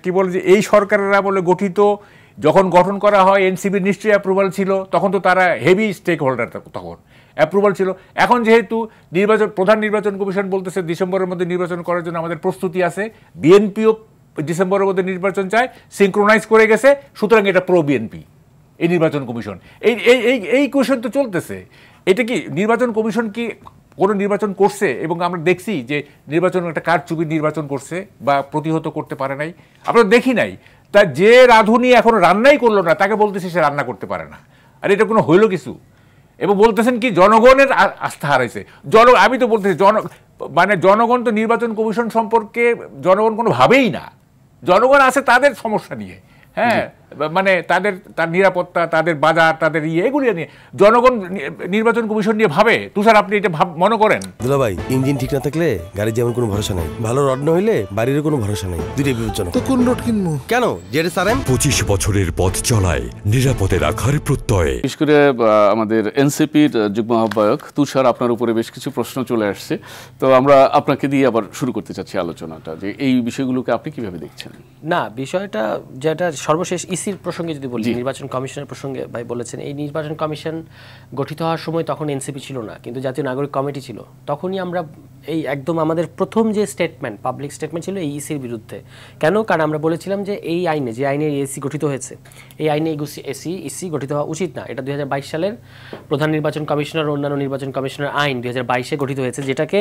কি বলে যে এই সরকারেরা বলে গঠিত, যখন গঠন করা হয় এনসিপির নিশ্চয়ই অ্যাপ্রুভাল ছিল, তখন তো তারা হেভি স্টেক হোল্ডার, তখন অ্যাপ্রুভাল ছিল। এখন যেহেতু প্রধান নির্বাচন কমিশন বলতেছে ডিসেম্বরের মধ্যে নির্বাচন করার জন্য আমাদের প্রস্তুতি আছে, বিএনপিও ডিসেম্বরের মধ্যে নির্বাচন চায়, সিনক্রোনাইজ করে গেছে, সুতরাং এটা প্রো বিএনপি এই নির্বাচন কমিশন। এই কোয়েশন তো চলতেছে। এটা কি নির্বাচন কমিশন কি কোনো নির্বাচন করছে? এবং আমরা দেখছি যে নির্বাচন একটা কারচুপির নির্বাচন করছে বা প্রতিহত করতে পারে নাই, আমরা দেখি নাই। তা যে রাঁধুনি এখন রান্নাই করলো না তাকে বলতেছে সে রান্না করতে পারে না, আর এটা কোনো হইল কিছু? এবং বলতেছেন কি জনগণের আস্থা হারাইছে। আমি তো বলতেছি মানে জনগণ তো নির্বাচন কমিশন সম্পর্কে জনগণ কোনো ভাবেই না, জনগণ আছে তাদের সমস্যা নিয়ে। হ্যাঁ, মানে তার নিরাপত্তা, তাদের বাজার, তাদের এগুলি নিয়ে জনগণ নির্বাচন কমিশন নিয়ে ভাবে। তুষার, আপনি এটা মনে করেন? দুলা ভাই, ইঞ্জিন ঠিক না থাকলে গাড়ির যেমন কোনো ভরসা নাই, ভালো রড না হইলে বাড়িরও কোনো ভরসা নাই। দুইটাই বিপজ্জনক। তো কোন রড কিনবো? কেন জেডএসআরএম 25 বছরের পথ চলায় নিরাপদে রাখার প্রত্যয়ে। বিশেষ করে আমাদের এনসিপির যুগ্ম আহ্বায়ক তুষার, আপনার উপরে বেশ কিছু প্রশ্ন চলে আসছে, তো আমরা আপনাকে দিয়ে আবার শুরু করতে চাচ্ছি আলোচনাটা, যে এই বিষয়গুলোকে আপনি কিভাবে দেখছেন? না, বিষয়টা যেটা সর্বশেষ ইসির প্রসঙ্গে যদি বলি, নির্বাচন কমিশনের প্রসঙ্গে ভাই বলেছেন, এই নির্বাচন কমিশন গঠিত হওয়ার সময় তখন এনসিপি ছিল না, কিন্তু জাতীয় নাগরিক কমিটি ছিল। তখনই আমরা এই একদম আমাদের প্রথম যে স্টেটমেন্ট, পাবলিক স্টেটমেন্ট ছিল এই ইসির বিরুদ্ধে। কেন? কারণ আমরা বলেছিলাম যে এই আইনে, যে আইনে এসি গঠিত হয়েছে, এই আইনে ইসি গঠিত হওয়া উচিত না। এটা 2022 সালের প্রধান নির্বাচন কমিশনার ও অন্যান্য নির্বাচন কমিশনার আইন 2022-এ গঠিত হয়েছে, যেটাকে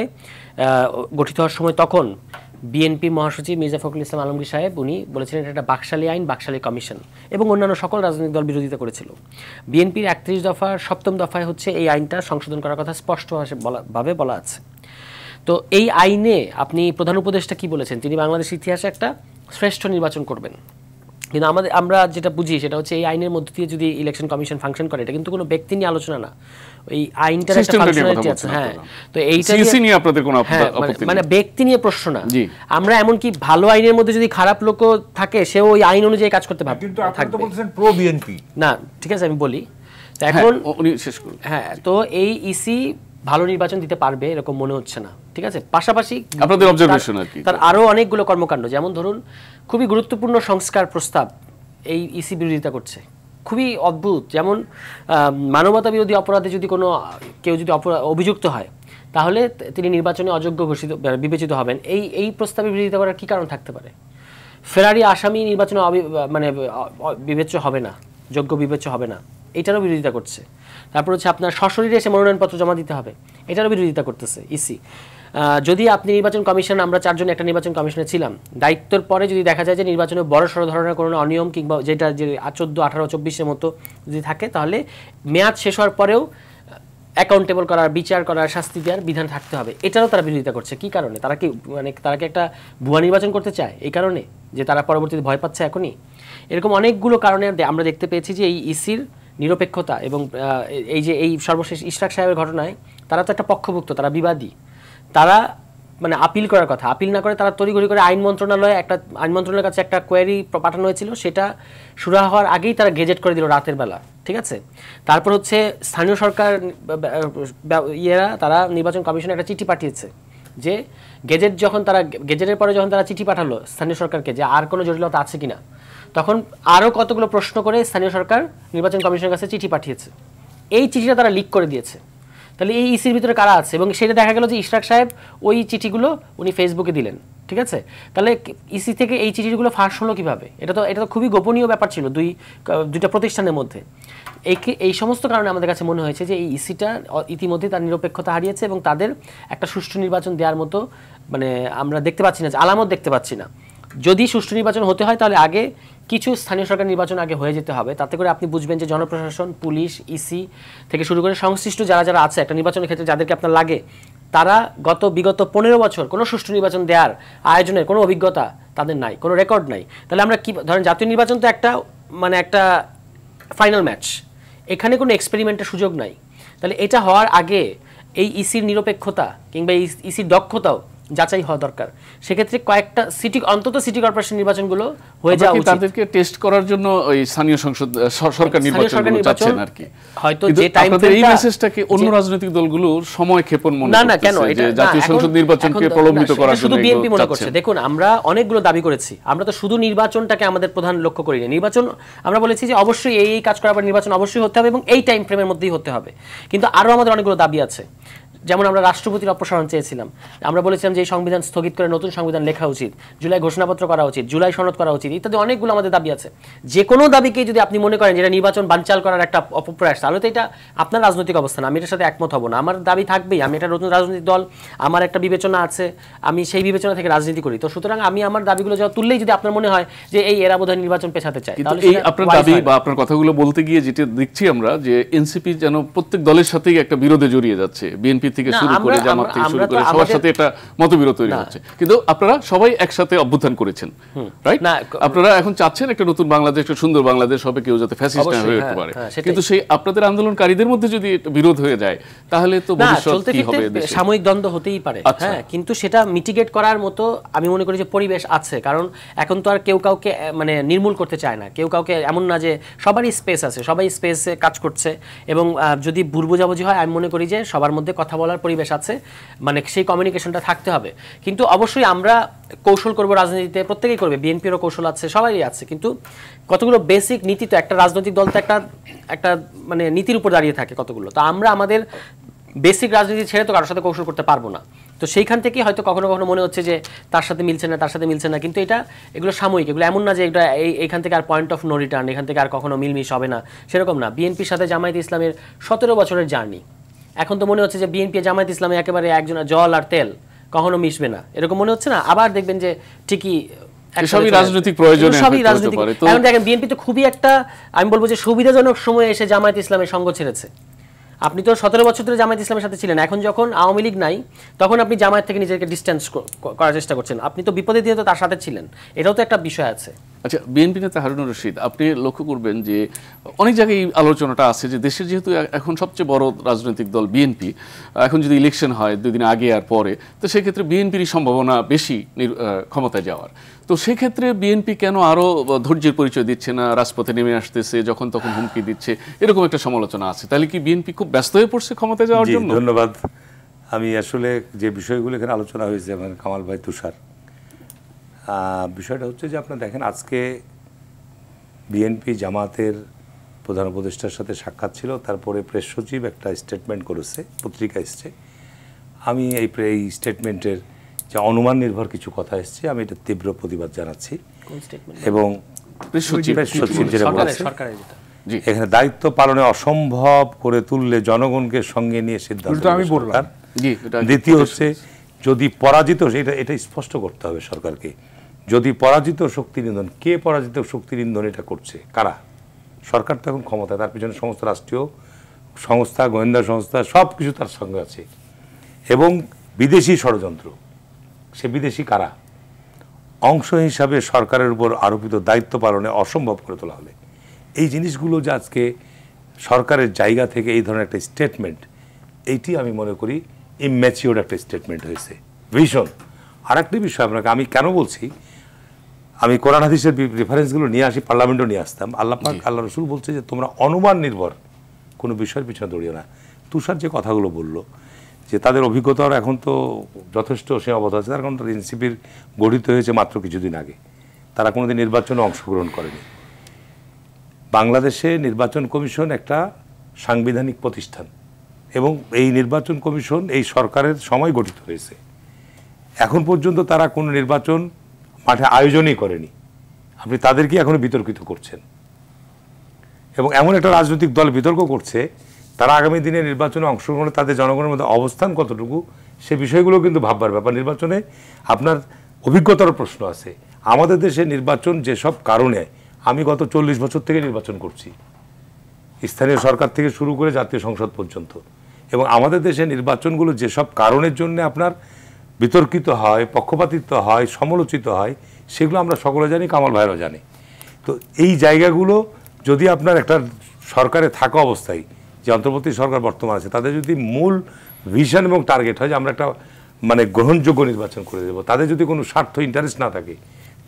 গঠিত হওয়ার সময় তখন বিএনপি মহাসচিব মির্জা ফখরুল ইসলাম আলমগীর সাহেব উনি বলেছিলেন এটা একটা বাকশালী আইন, বাকশালী কমিশন, এবং অন্যান্য সকল রাজনৈতিক দল বিরোধিতা করেছিল। বিএনপির 31 দফার 7ম দফায় হচ্ছে এই আইনটা সংশোধন করার কথা স্পষ্টভাবে বলা আছে। তো এই আইনে আপনি প্রধান উপদেষ্টা কি বলেছেন? তিনি বাংলাদেশের ইতিহাসে একটা শ্রেষ্ঠ নির্বাচন করবেন। কিন্তু আমরা যেটা বুঝি সেটা হচ্ছে এই আইনের মধ্যে দিয়ে যদি ইলেকশন কমিশন ফাংশন করে, এটা কিন্তু কোনো ব্যক্তি নিয়ে আলোচনা না, এই আইনটার একটা ফাংশনালিটি আছে। হ্যাঁ, তো এইটা নিয়ে আপনাদের কোনো আপত্তি মানে ব্যক্তি নিয়ে প্রশ্ন না। আমরা এমনকি ভালো আইনের মধ্যে যদি খারাপ লোকও থাকে, সেও ওই আইন অনুযায়ী কাজ করতে পারবে। কিন্তু আপনি তো বলছেন প্রো বিএনপি। না, ঠিক আছে, আমি বলি তো এখন উনি শেষ করুন। হ্যাঁ, তো এই ইসি ভালো নির্বাচন দিতে পারবে এরকম মনে হচ্ছে না। ঠিক আছে, পাশাপাশি আপনাদের অবজারভেশন আর কি, তার আরো অনেকগুলো কর্মকাণ্ড, যেমন ধরুন খুবই গুরুত্বপূর্ণ সংস্কার প্রস্তাব এই ইসি বিরোধিতা করছে, খুবই অদ্ভুত। যেমন মানবতা বিরোধী অপরাধে যদি কেউ যদি অভিযুক্ত হয়, তাহলে তিনি নির্বাচনে অযোগ্য বিবেচিত হবেন। এই প্রস্তাবে বিরোধিতা করার কি কারণ থাকতে পারে? ফেরারি আসামি নির্বাচনে মানে বিবেচ্য হবে না, যোগ্য বিবেচ্য হবে না, এটারও বিরোধিতা করছে। তারপর হচ্ছে আপনার সশরীরে এসে মনোনয়নপত্র জমা দিতে হবে, এটারও বিরোধিতা করতেছে ইসি। যদি আপনি নির্বাচন কমিশন, আমরা 4 জন একটা নির্বাচন কমিশনে ছিলাম, দায়িত্বের পরে যদি দেখা যায় যে নির্বাচনে বড় সড় ধরনের কোনো অনিয়ম কিংবা যেটা যে 14, 18, 24-এর মতো যদি থাকে, তাহলে মেয়াদ শেষ হওয়ার পরেও অ্যাকাউন্টেবল করার, বিচার করার, শাস্তি দেওয়ার বিধান থাকতে হবে। এটারও তারা বিরোধিতা করছে। কি কারণে? তারা কি একটা ভুয়া নির্বাচন করতে চায়? এই কারণে যে তারা পরবর্তীতে ভয় পাচ্ছে এখনই। এরকম অনেকগুলো কারণে আমরা দেখতে পেয়েছি যে এই ইসির নিরপেক্ষতা এবং এই সর্বশেষ ইশরাক সাহেবের ঘটনায় তারা তো একটা পক্ষভুক্ত, তারা বিবাদী, তারা মানে আপিল করার কথা, আপিল না করে তারা তড়িঘড়ি করে আইন মন্ত্রণালয়ের কাছে একটা কোয়ারি পাঠানো হয়েছিল, সেটা শুরু হওয়ার আগেই তারা গেজেট করে দিল রাতের বেলা, ঠিক আছে। তারপর হচ্ছে স্থানীয় সরকার তারা নির্বাচন কমিশনে একটা চিঠি পাঠিয়েছে যে গেজেটের পরে যখন তারা চিঠি পাঠালো স্থানীয় সরকারকে যে আর কোনো জটিলতা আছে কিনা, তখন আরও কতগুলো প্রশ্ন করে স্থানীয় সরকার নির্বাচন কমিশনের কাছে চিঠি পাঠিয়েছে। এই চিঠিটা তারা লিক করে দিয়েছে। তাহলে এই ইসির ভিতরে কারা আছে? এবং সেটা দেখা গেল যে ইশরাক সাহেব ওই চিঠিগুলো উনি ফেসবুকে দিলেন, ঠিক আছে। তাহলে ইসি থেকে এই চিঠিগুলো ফাঁস হলো কিভাবে? এটা তো খুবই গোপনীয় ব্যাপার ছিল দুইটা প্রতিষ্ঠানের মধ্যে। এই সমস্ত কারণে আমাদের কাছে মনে হয়েছে যে এই ইসিটা ইতিমধ্যে তার নিরপেক্ষতা হারিয়েছে এবং তাদের একটা সুষ্ঠু নির্বাচন দেওয়ার মতো মানে আমরা দেখতে পাচ্ছি না, আলামত দেখতে পাচ্ছি না। যদি সুষ্ঠু নির্বাচন হতে হয় তাহলে আগে কিছু স্থানীয় সরকার নির্বাচন আগে হয়ে যেতে হবে, তাতে করে আপনি বুঝবেন যে জনপ্রশাসন, পুলিশ, ইসি থেকে শুরু করে সংশ্লিষ্ট যারা আছে একটা নির্বাচনের ক্ষেত্রে যাদেরকে আপনার লাগে, তারা বিগত 15 বছর কোনো সুষ্ঠু নির্বাচন দেওয়ার আয়োজনের কোনো অভিজ্ঞতা তাদের নাই, কোনো রেকর্ড নাই। তাহলে আমরা কি ধরেন জাতীয় নির্বাচন তো একটা ফাইনাল ম্যাচ, এখানে কোনো এক্সপেরিমেন্টের সুযোগ নাই। তাহলে এটা হওয়ার আগে এই ইসির নিরপেক্ষতা কিংবা এই ইসির দক্ষতাও যাচাই হওয়া দরকার। সেক্ষেত্রে কয়েকটা অন্তত সিটি কর্পোরেশন নির্বাচনগুলো হয়ে যাওয়া উচিত। তাদেরকে টেস্ট করার জন্য ওই স্থানীয় সংসদ সরকার নির্বাচন চাচ্ছেন আর কি। হয়তো যে টাইম আপনাদের এই মেসেজটাকে অন্য রাজনৈতিক দলগুলোর সময় ক্ষেপণ মনে করছে। না কেন এটা জাতীয় সংসদ নির্বাচনকে প্রলম্বিত করার জন্য শুধু বিএনপি মনে করছে। দেখুন আমরা অনেকগুলো দাবি করেছি, আমরা তো শুধু নির্বাচনটাকে আমাদের প্রধান লক্ষ্য করিনি। নির্বাচন আমরা বলেছি যে অবশ্যই এই কাজ করার পর নির্বাচন অবশ্যই হতে হবে এবং এই টাইম ফ্রেমের মধ্যেই হতে হবে। কিন্তু আরো আমাদের অনেকগুলো দাবি আছে। যেমন আমরা রাষ্ট্রপতির অপসারণ চেয়েছিলাম, আমরা বলেছিলাম যে এই সংবিধান স্থগিত করে নতুন সংবিধান লেখা উচিত, জুলাই ঘোষণাপত্র করা উচিত, জুলাই সনদ করা উচিত, ইত্যাদি অনেকগুলো আমাদের দাবি আছে। যে কোনো দাবিকে যদি আপনি মনে করেন যেটা নির্বাচন বানচাল করার একটা অপপ্রয়াস, তাহলে তো এটা আপনার রাজনৈতিক অবস্থান, আমি এটার সাথে একমত হব না। আমার দাবি থাকবেই, আমি একটা নতুন রাজনৈতিক দল, আমার একটা বিবেচনা আছে, আমি সেই বিবেচনা থেকে রাজনীতি করি। তো সুতরাং আমি আমার দাবিগুলো যা তুললেই যদি আপনার মনে হয় যে এরা বোধহয় নির্বাচন পেছাতে চায়, তাহলে এই আপনার দাবি বা আপনার কথাগুলো বলতে গিয়ে যেটা দেখছি আমরা যে এনসিপি যেন প্রত্যেক দলের সাথেই একটা বিরোধে জড়িয়ে যাচ্ছে, বিএনপি থেকে শুরু করে জামাত থেকে শুরু করে সবার সাথে একটা মতবিরোধ তৈরি হচ্ছে। কিন্তু আপনারা সবাই একসাথে অভ্যুত্থান করেছেন, রাইট? আপনারা এখন চাচ্ছেন একটা নতুন বাংলাদেশ, একটা সুন্দর বাংলাদেশ হবে, কেউ যাতে ফ্যাসিস্ট না হয়ে উঠতে পারে। কিন্তু সেই আপনাদের আন্দোলনকারীদের মধ্যে যদি বিরোধ হয়ে যায় তাহলে তো ভবিষ্যতে কি হবে? সাময়িক দ্বন্দ্ব হতেই পারে, হ্যাঁ, কিন্তু সেটা মিটিগেট করার মতো আমি মনে করি যে পরিবেশ আছে। কারণ এখন তো আর কেউ কাউকে মানে নির্মূল করতে চায় না, কেউ কাউকে এমন না যে সবারই স্পেস আছে, সবাই স্পেসে কাজ করছে এবং যদি ভুল বোঝাবুঝি হয় আমি মনে করি যে সবার মধ্যে কথা বলার পরিবেশ আছে, মানে সেই কমিউনিকেশনটা থাকতে হবে। কিন্তু অবশ্যই আমরা কৌশল করব, রাজনীতিতে প্রত্যেকেই করবে, বিএনপিরও কৌশল আছে, সবারই আছে, কিন্তু কতগুলো বেসিক নীতি তো একটা রাজনৈতিক দল তো একটা মানে নীতির উপর দাঁড়িয়ে থাকে কতগুলো। তো আমরা আমাদের বেসিক রাজনীতি ছেড়ে তো কারোর সাথে কৌশল করতে পারবো না। তো সেইখান থেকে হয়তো কখনো কখনো মনে হচ্ছে যে তার সাথে মিলছে না, তার সাথে মিলছে না, কিন্তু এগুলো সাময়িক, এগুলো এমন না যে এটা এইখান থেকে আর পয়েন্ট অফ নো রিটার্ন, এখান থেকে আর কখনো মিলমিশ হবে না, সেরকম না। বিএনপির সাথে জামায়াতে ইসলামের 17 বছরের জার্নি, এখন তো মনে হচ্ছে যে বিএনপি জামায়াত ইসলামে একেবারে একজনের জল আর তেল, কখনো মিশবে না, এরকম মনে হচ্ছে না। আবার দেখবেন যে ঠিকই সবই রাজনৈতিক প্রয়োজনে সবই রাজনৈতিক। এখন দেখেন বিএনপি তো খুবই একটা আমি বলবো যে সুবিধাজনক সময়ে এসে জামায়াত ইসলামের সঙ্গ ছেড়েছে। আপনি তো 17 বছর ধরে জামায়াত ইসলামের সাথে ছিলেন, এখন যখন আওয়ামী লীগ নাই তখন আপনি জামায়াত থেকে নিজেকে ডিস্টেন্স করার চেষ্টা করছেন। আপনি তো বিপদে দিয়ে তো তার সাথে ছিলেন, এটাও তো একটা বিষয় আছে। আচ্ছা, বিএনপি নেতা হারুনুর রশিদ, আপনি লক্ষ্য করবেন যে অনেক জায়গায় আলোচনাটা আছে যে দেশের যেহেতু এখন সবচেয়ে বড় রাজনৈতিক দল বিএনপি, এখন যদি ইলেকশন হয় 2 দিন আগে আর পরে, তো সেক্ষেত্রে বিএনপিরই সম্ভাবনা বেশি ক্ষমতায় যাওয়ার। তো সেক্ষেত্রে বিএনপি কেন আরও ধৈর্যের পরিচয় দিচ্ছে না, রাজপথে নেমে আসতেছে, যখন তখন হুমকি দিচ্ছে, এরকম একটা সমালোচনা আছে। তাহলে কি বিএনপি খুব ব্যস্ত হয়ে পড়ছে ক্ষমতায় যাওয়ার জন্য? ধন্যবাদ। আমি আসলে যে বিষয়গুলো এখানে আলোচনা হয়েছে, মানে কামাল ভাই, তুষার, বিষয়টা হচ্ছে যে আপনারা দেখেন আজকে বিএনপি জামাতের প্রধান উপদেষ্টার সাথে সাক্ষাৎ ছিল, তারপরে প্রেস সচিব একটা স্টেটমেন্ট করেছে, পত্রিকা এসছে। আমি এই স্টেটমেন্টের যে অনুমান নির্ভর কিছু কথা এসছে, আমি এটা তীব্র প্রতিবাদ জানাচ্ছি। এবং প্রেস সচিব যেটা বলেছে, এখানে দায়িত্ব পালনে অসম্ভব করে তুললে জনগণকে সঙ্গে নিয়ে সিদ্ধান্ত আমি বললাম। দ্বিতীয় হচ্ছে যদি পরাজিত, এটা স্পষ্ট করতে হবে সরকারকে, যদি পরাজিত শক্তির ইন্ধন, কে পরাজিত শক্তির ইন্ধন এটা করছে, কারা? সরকার তো এখন ক্ষমতায়, তার পিছনে সমস্ত রাষ্ট্রীয় সংস্থা, গোয়েন্দা সংস্থা সব কিছু তার সঙ্গে আছে, এবং বিদেশি ষড়যন্ত্র, সে বিদেশি কারা অংশ হিসাবে সরকারের উপর আরোপিত দায়িত্ব পালনে অসম্ভব করে তোলা হলে এই জিনিসগুলো যে আজকে সরকারের জায়গা থেকে এই ধরনের একটা স্টেটমেন্ট, এইটি আমি মনে করি ইম্যাচিওর একটা স্টেটমেন্ট হয়েছে ভীষণ। আর একটা বিষয় আপনাকে আমি কেন বলছি, আমি কোরআন হাদিসের রেফারেন্সগুলো নিয়ে আসি, পার্লামেন্টও নিয়ে আসতাম। আল্লাহ পাক, আল্লাহ রসুল বলছে যে তোমরা অনুমান নির্ভর কোনো বিষয়ের পিছনে দৌড়িও না। তুষার যে কথাগুলো বললো যে তাদের অভিজ্ঞতাও এখন তো যথেষ্ট সীমাবদ্ধ আছে, তার কারণ তার এনসিপির গঠিত হয়েছে মাত্র কিছুদিন আগে, তারা কোনোদিন নির্বাচনে অংশগ্রহণ করেনি। বাংলাদেশে নির্বাচন কমিশন একটা সাংবিধানিক প্রতিষ্ঠান, এবং এই নির্বাচন কমিশন এই সরকারের সময় গঠিত হয়েছে। এখন পর্যন্ত তারা কোনো নির্বাচন মাঠে আয়োজনই করেনি, আপনি তাদেরকে এখনো বিতর্কিত করছেন। এবং এমন একটা রাজনৈতিক দল বিতর্ক করছে, তারা আগামী দিনে নির্বাচনে অংশগ্রহণে তাদের জনগণের মধ্যে অবস্থান কতটুকু, সে বিষয়গুলো কিন্তু ভাববার ব্যাপার। নির্বাচনে আপনার অভিজ্ঞতার প্রশ্ন আছে। আমাদের দেশে নির্বাচন যেসব কারণে, আমি গত 40 বছর থেকে নির্বাচন করছি, স্থানীয় সরকার থেকে শুরু করে জাতীয় সংসদ পর্যন্ত, এবং আমাদের দেশে নির্বাচনগুলো যেসব কারণের জন্য আপনার বিতর্কিত হয়, পক্ষপাতিত্ব হয়, সমালোচিত হয়, সেগুলো আমরা সকলে জানি, কামাল ভাইরাও জানে। তো এই জায়গাগুলো যদি আপনার একটা সরকারে থাকা অবস্থায়, যে অন্তর্বর্তী সরকার বর্তমান আছে, তাদের যদি মূল ভিশন এবং টার্গেট হয় যে আমরা একটা মানে গ্রহণযোগ্য নির্বাচন করে দেবো, তাদের যদি কোনো স্বার্থ ইন্টারেস্ট না থাকে,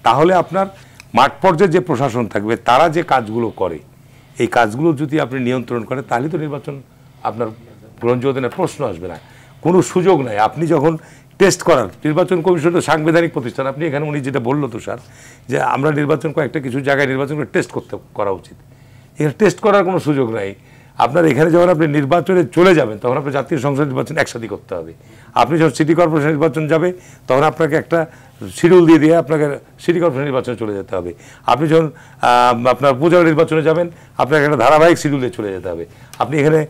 তাহলে আপনার মাঠ পর্যায়ে যে প্রশাসন থাকবে তারা যে কাজগুলো করে, এই কাজগুলো যদি আপনি নিয়ন্ত্রণ করেন, তাহলে তো নির্বাচন আপনার গ্রহণযোগ্যতার প্রশ্ন আসবে না, কোনো সুযোগ নাই। আপনি যখন টেস্ট করার, নির্বাচন কমিশন তো সাংবিধানিক প্রতিষ্ঠান, আপনি এখানে উনি যেটা বললো তুষার, যে আমরা নির্বাচন কয়েকটা কিছু জায়গায় নির্বাচন করে টেস্ট করা উচিত, এখানে টেস্ট করার কোনো সুযোগ নাই। আপনার এখানে যখন আপনি নির্বাচনে চলে যাবেন, তখন আপনার জাতীয় সংসদ নির্বাচন একসাথে করতে হবে। আপনি যখন সিটি কর্পোরেশন নির্বাচন যাবে, তখন আপনাকে একটা শিডিউল দিয়ে আপনাকে সিটি কর্পোরেশন নির্বাচনে চলে যেতে হবে। আপনি যখন আপনার উপজেলা নির্বাচনে যাবেন, আপনাকে একটা ধারাবাহিক শিডিউল দিয়ে চলে যেতে হবে। আপনি এখানে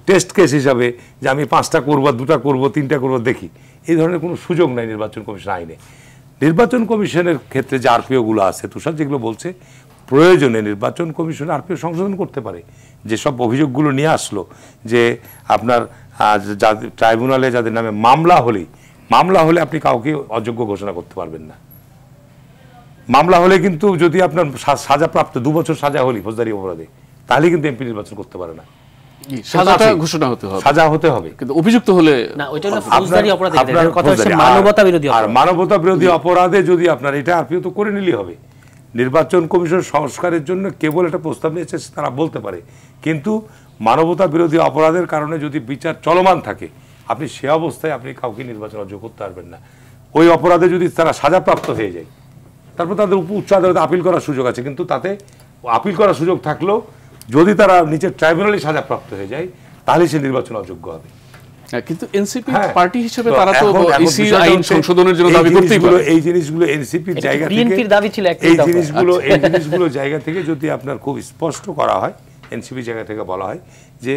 টেস্ট কেস হিসাবে যে আমি 5টা করবো, 2টা করবো, 3টা করবো দেখি, এই ধরনের কোনো সুযোগ নাই নির্বাচন কমিশন আইনে। নির্বাচন কমিশনের ক্ষেত্রে যে আরপিওগুলো আছে, তুষার যেগুলো বলছে, প্রয়োজনে নির্বাচন কমিশন আরপিও সংশোধন করতে পারে। যেসব অভিযোগগুলো নিয়ে আসলো যে আপনার ট্রাইব্যুনালে যাদের নামে মামলা হলে আপনি কাউকে অযোগ্য ঘোষণা করতে পারবেন না। মামলা হলে কিন্তু যদি আপনার সাজাপ্রাপ্ত 2 বছর সাজা হলে ফৌজদারি অপরাধে, তাহলে কিন্তু এমপি নির্বাচন করতে পারে না, সাজাটা ঘোষণা হতে হবে, সাজা হতে হবে। কিন্তু অভিযুক্ত হলে না, ওইটা হলো ফৌজদারি অপরাধ, এর কথা হচ্ছে মানবতা বিরোধী অপরাধ। আর মানবতা বিরোধী অপরাধে যদি আপনার এটা আরপিও তো করে নিলেই হবে। নির্বাচন কমিশন সংস্কারের জন্য কেবল একটা প্রস্তাব নিয়েছে, তারা বলতে পারে, কিন্তু মানবতা বিরোধী অপরাধের কারণে যদি বিচার চলমান থাকে, আপনি সে অবস্থায় আপনি কাউকে নির্বাচন অযোগ্য করতে পারবেন না। ওই অপরাধে যদি তারা সাজাপ্রাপ্ত হয়ে যায়, তারপর তাদের উচ্চ আদালতে আপিল করার সুযোগ আছে, কিন্তু তাতে আপিল করার সুযোগ থাকলেও যদি তারা নিচের ট্রাইব্যুনালে সাজাপ্রাপ্ত হয়ে যায়, তাহলে সে নির্বাচন অযোগ্য হবে। কিন্তু এনসিপি পার্টি হিসেবে তারা তো ইসি আইন সংশোধনের জন্য দাবি করতেই পারে। এই জিনিসগুলো এনসিপির জায়গা থেকে, বিএনপির দাবি ছিল এই জিনিসগুলো জায়গা থেকে যদি আপনার খুব স্পষ্ট করা হয়, এনসিপি জায়গা থেকে বলা হয় যে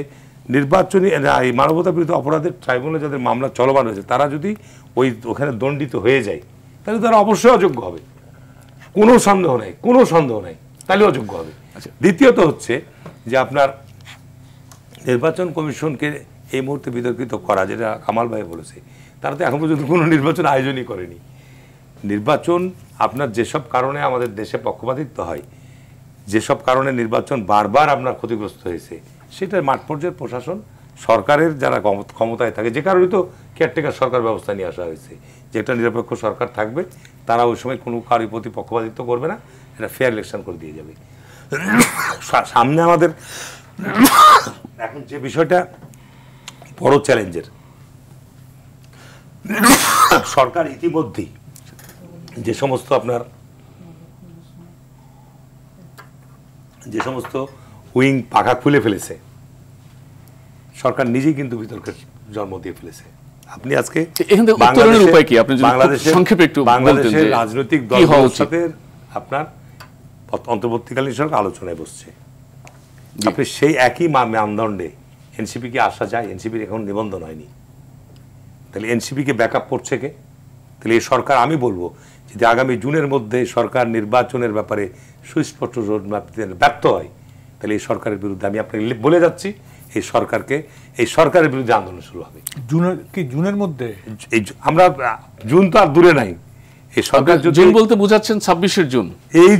নির্বাচনী এই মানবতা বিরোধী অপরাধের ট্রাইব্যুনালে যাদের মামলা চলমান হয়েছে, তারা যদি ওখানে দণ্ডিত হয়ে যায়, তাহলে তারা অবশ্যই অযোগ্য হবে, কোনো সন্দেহ নাই, তাহলে অযোগ্য হবে। দ্বিতীয়ত হচ্ছে যে আপনার নির্বাচন কমিশনকে এই মুহূর্তে বিতর্কিত করা, যেটা কামাল ভাই বলেছে, তারা তো এখন পর্যন্ত কোনো নির্বাচন আয়োজনই করেনি। নির্বাচন আপনার যেসব কারণে আমাদের দেশে পক্ষপাতিত্ব হয়, যেসব কারণে নির্বাচন বারবার আপনার ক্ষতিগ্রস্ত হয়েছে, সেটা মাঠ পর্যায়ের প্রশাসন, সরকারের যারা ক্ষমতায় থাকে, যে কারণে তো কেয়ারটেকার সরকার ব্যবস্থা নিয়ে আসা হয়েছে, যে একটা নিরপেক্ষ সরকার থাকবে, তারা ওই সময় কোনো কারোর প্রতি পক্ষপাতিত্ব করবে না, এটা ফেয়ার ইলেকশন করে দিয়ে যাবে। সামনে আমাদের এখন যে বিষয়টা বড় চ্যালেঞ্জের, সরকার ইতিমধ্যেই যে সমস্ত উইং পাখা খুলে ফেলেছে, সরকার নিজেই কিন্তু বিতর্কের জন্ম দিয়ে ফেলেছে। আপনি আজকে বাংলাদেশের রাজনৈতিক দলগুলোর সাথে আপনার অন্তর্বর্তীকালীন সরকার আলোচনায় বসছে, আপনি সেই একই মানদণ্ডে এনসিপি কে আসা যায়? এনসিপির এখন নিবন্ধন হয়নি, তাহলে এনসিপি কে ব্যাকআপ করছে কে? তাহলে এই সরকার, আমি বলবো যদি আগামী জুনের মধ্যে সরকার নির্বাচনের ব্যাপারে সুস্পষ্ট রোডম্যাপ ব্যর্থ হয়, তাহলে এই সরকারের বিরুদ্ধে আমি আপনাকে বলে যাচ্ছি, এই সরকারকে, এই সরকারের বিরুদ্ধে আন্দোলন শুরু হবে। জুনের মধ্যে আমরা জুন তো আর দূরে নাই। এই সরকার জুন বলতে বোঝাচ্ছেন 26 জুন, এই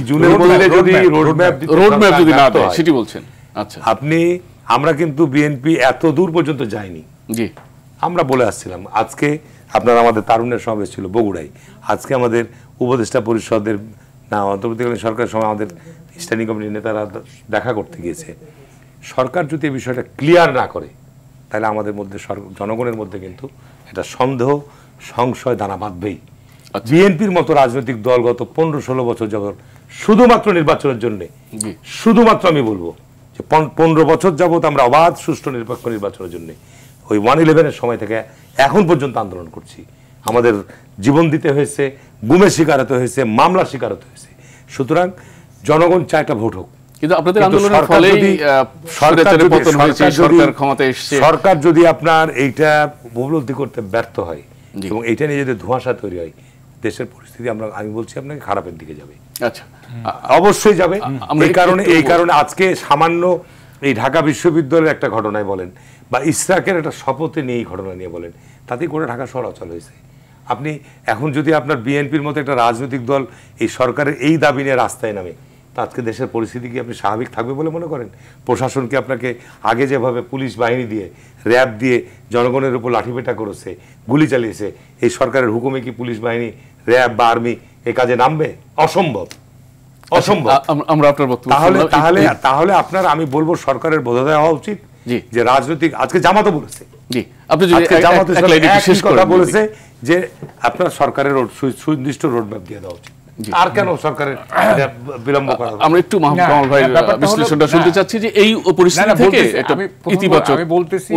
জুনের মধ্যে যদি রোডম্যাপ যদি না দেয় সেটি বলছেন। আচ্ছা, আমরা কিন্তু বিএনপি এত দূর পর্যন্ত যায়নি। জি, আমরা বলে আসছিলাম। আজকে আপনার আমাদের তারুণ্যের সমাবেশ ছিল বগুড়ায়, আজকে আমাদের উপদেষ্টা পরিষদের না অন্তর্বর্তীকালীন সরকারের সময় আমাদের স্ট্যান্ডিং কমিটির নেতারা দেখা করতে গিয়েছে। সরকার যদি এই বিষয়টা ক্লিয়ার না করে তাহলে আমাদের মধ্যে জনগণের মধ্যে কিন্তু এটা সন্দেহ সংশয় দানা বাঁধবেই। বিএনপির মতো রাজনৈতিক দল গত 15-16 বছর যাবত শুধুমাত্র নির্বাচনের জন্য, শুধুমাত্র আমি বলবো যে 15 বছর যাবত আমরা অবাধ সুষ্ঠু নিরপেক্ষ নির্বাচনের জন্য ওই 1/11-এর সময় থেকে এখন পর্যন্ত আন্দোলন করছি। আমাদের জীবন দিতে হয়েছে, গুমের শিকার হতে হয়েছে, মামলার শিকার হতে হয়েছে। সুতরাং জনগণ চায় একটা ভোট হোক, কিন্তু আপনাদের আন্দোলনের ফলেই সরকার ক্ষমতায় এসেছে। সরকার যদি আপনার এইটা উপলব্ধি করতে ব্যর্থ হয় এবং এইটা নিয়ে যদি ধোঁয়াশা তৈরি হয়, দেশের পরিস্থিতি আমি বলছি আপনাকে খারাপের দিকে যাবে। আচ্ছা, অবশ্যই যাবে। এই কারণে আজকে সামান্য এই ঢাকা বিশ্ববিদ্যালয়ের একটা ঘটনায় বলেন বা ইসরাকের একটা শপথে নিয়ে এই ঘটনা নিয়ে বলেন, তাতেই করে ঢাকা শহর অচল হয়েছে। আপনি এখন যদি আপনার বিএনপির মতো একটা রাজনৈতিক দল এই সরকারের এই দাবি নিয়ে রাস্তায় নামে, তা আজকে দেশের পরিস্থিতি কি আপনি স্বাভাবিক থাকবে বলে মনে করেন? প্রশাসনকে আপনাকে আগে যেভাবে পুলিশ বাহিনী দিয়ে, র্যাব দিয়ে জনগণের উপর লাঠিপেটা করেছে, গুলি চালিয়েছে, এই সরকারের হুকুমে কি পুলিশ বাহিনী, র্যাব বা আর্মি এ কাজে নামবে? অসম্ভব, অসম্ভব। আমরা আপনার বক্তব্য তাহলে আপনার আমি বলবো সরকারের বোধোদয় হওয়া উচিত যে রাজনৈতিক, আজকে জামাতও বলেছে, কথা বলেছে যে আপনার সরকারের সুনির্দিষ্ট রোডম্যাপ দিয়ে দেওয়া উচিত। আর কেন সরকারের বিলম্ব করা? আমরা একটু মাহমুদ ভাই বিশ্লেষণটা শুনতে চাচ্ছি যে এই পরিস্থিতি থেকে একটা ইতিবাচক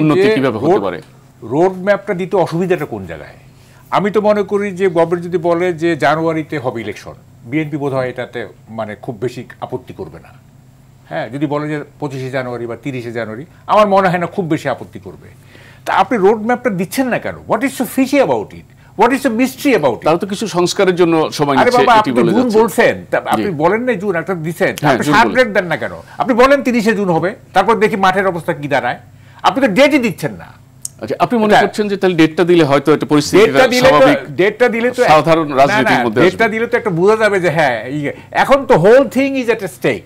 উন্নতি কিভাবে হতে পারে। রোড ম্যাপটা দিতে অসুবিধাটা কোন জায়গায়? আমি তো মনে করি যে গভর্নমেন্ট যদি বলে যে জানুয়ারিতে হবে ইলেকশন, বিএনপি বোধহয় এটাতে মানে খুব বেশি আপত্তি করবে না। হ্যাঁ, যদি বলে যে 25শে জানুয়ারি বা 30শে জানুয়ারি, আমার মনে হয় না খুব বেশি আপত্তি করবে। তা আপনি রোড ম্যাপটা দিচ্ছেন না কেন? What is so fishy about it? What is the mystery about it? তারা তো কিছু সংস্কারের জন্য সময় নিচ্ছে, এটি বলে যাচ্ছে। জুন বলছেন, আপনি বলেন না জুন একটা দিবেন, আপনি শার্ট ডেট দেন না কেন? আপনি বলেন 30শে জুন হবে, তারপর দেখি মাঠের অবস্থা কি দাঁড়ায়। আপনি তো ডেটই দিচ্ছেন না। আচ্ছা, আপনি মনে করছেন যে তাহলে ডেটটা দিলে হয়তো একটা পরিস্থিতিটা স্বাভাবিক, ডেটটা দিলে তো সাধারণ রাজনীতির মধ্যে ডেটটা দিলে তো একটা বোঝা যাবে যে হ্যাঁ এখন তো whole thing is at stake,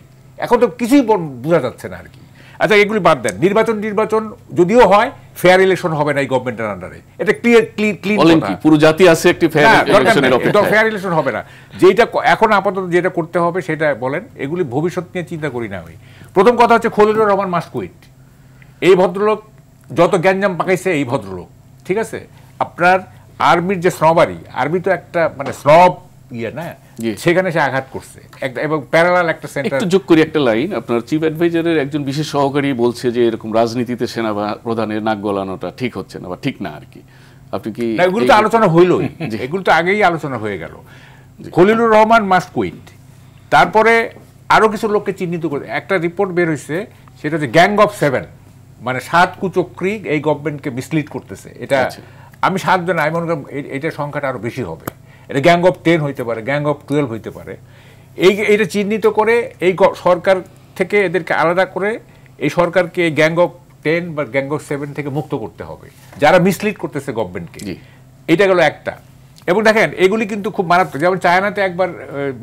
এখন তো কিছুই বোঝা যাচ্ছে না আর কি। আচ্ছা, এগুলি বাদ দেন। নির্বাচন যদিও হয়, ফেয়ার ইলেকশন হবে না এই গভর্নমেন্টের আন্ডারে, এটা ক্লিন কথা। পুরো জাতি আছে একটি ফেয়ার ইলেকশনের অপেক্ষায়। ফেয়ার ইলেকশন হবে না, যেটা এখন আপাতত যেটা করতে হবে সেটা বলেন। এগুলি ভবিষ্যৎ নিয়ে চিন্তা করি না আমি। প্রথম কথা হচ্ছে খলিলুর রহমান মাস্ট কুইট। এই ভদ্রলোক যত গ্যাঞ্জাম পাকাইছে এই ভদ্রলোক, ঠিক আছে? আপনার আর্মির যে স্নবারি, আর্মি তো একটা মানে স্নব ইয়ে না, সেখানে সে আঘাত করছে এবং প্যারালাল একটা সেন্টার। একটু যোগ করি একটা লাইন, আপনার চিফ অ্যাডভাইজারের একজন বিশেষ সহকারী বলছে যে এরকম রাজনীতিতে সেনা প্রধানের নাক গলানোটা ঠিক হচ্ছে না বা ঠিক না আর কি। আপনি কি এগুলো তো আলোচনা হইলই, এগুলো তো আগেই আলোচনা হয়ে গেল। Khalilur Rahman must quit. তারপরে আরো কিছু লোককে চিহ্নিত করে একটা রিপোর্ট বের হয়েছে, সেটা হচ্ছে গ্যাং অফ 7, মানে 7 কুচক্রী এই গভর্নমেন্টকে মিসলিড করতেছে। এটা আমি 7 জন, আমি মনে করি এটার সংখ্যাটা আরো বেশি হবে। এটা গ্যাং অফ 10 হইতে পারে, গ্যাং অফ 12 হইতে পারে। এইটা চিহ্নিত করে এই সরকার থেকে এদেরকে আলাদা করে এই সরকারকে এই গ্যাং অফ 10 বা গ্যাং অফ 7 থেকে মুক্ত করতে হবে, যারা মিসলিড করতেছে গভর্নমেন্টকে। এটা গেল একটা। এবং দেখেন এগুলি কিন্তু খুব মারাত্মক। যেমন চায়নাতে একবার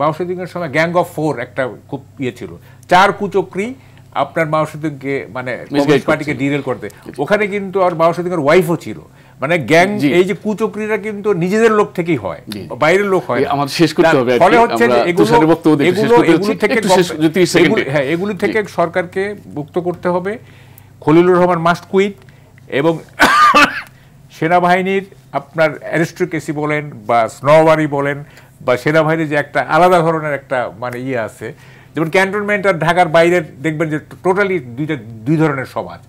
মাও সেতুংয়ের সময় গ্যাং অফ 4 একটা খুব ইয়ে ছিল, 4 কুচক্রী আপনার মাও সেতুংকে মানে কমিউনিস্ট পার্টিকে ডিরেল করতে। ওখানে কিন্তু আর মাও সেতুংয়ের ওয়াইফও ছিল। মানে গ্যাং, এই যে কুচক্রীরা কিন্তু নিজেদের লোক থেকেই হয়, বাইরের লোক হয়। আমাদের শেষ করতে হবে। ফলে হচ্ছে এগুলো থেকে সরকারকে মুক্ত করতে হবে। Khalilur Rahman must quit. এবং সেনাবাহিনীর আপনার অ্যারিস্টোক্রেসি বলেন বা স্নবারি বলেন বা সেনাবাহিনীর যে একটা আলাদা ধরনের একটা মানে ইয়ে আছে, যেমন ক্যান্টনমেন্ট আর ঢাকার বাইরের দেখবেন যে টোটালি দুই ধরনের সমাজ,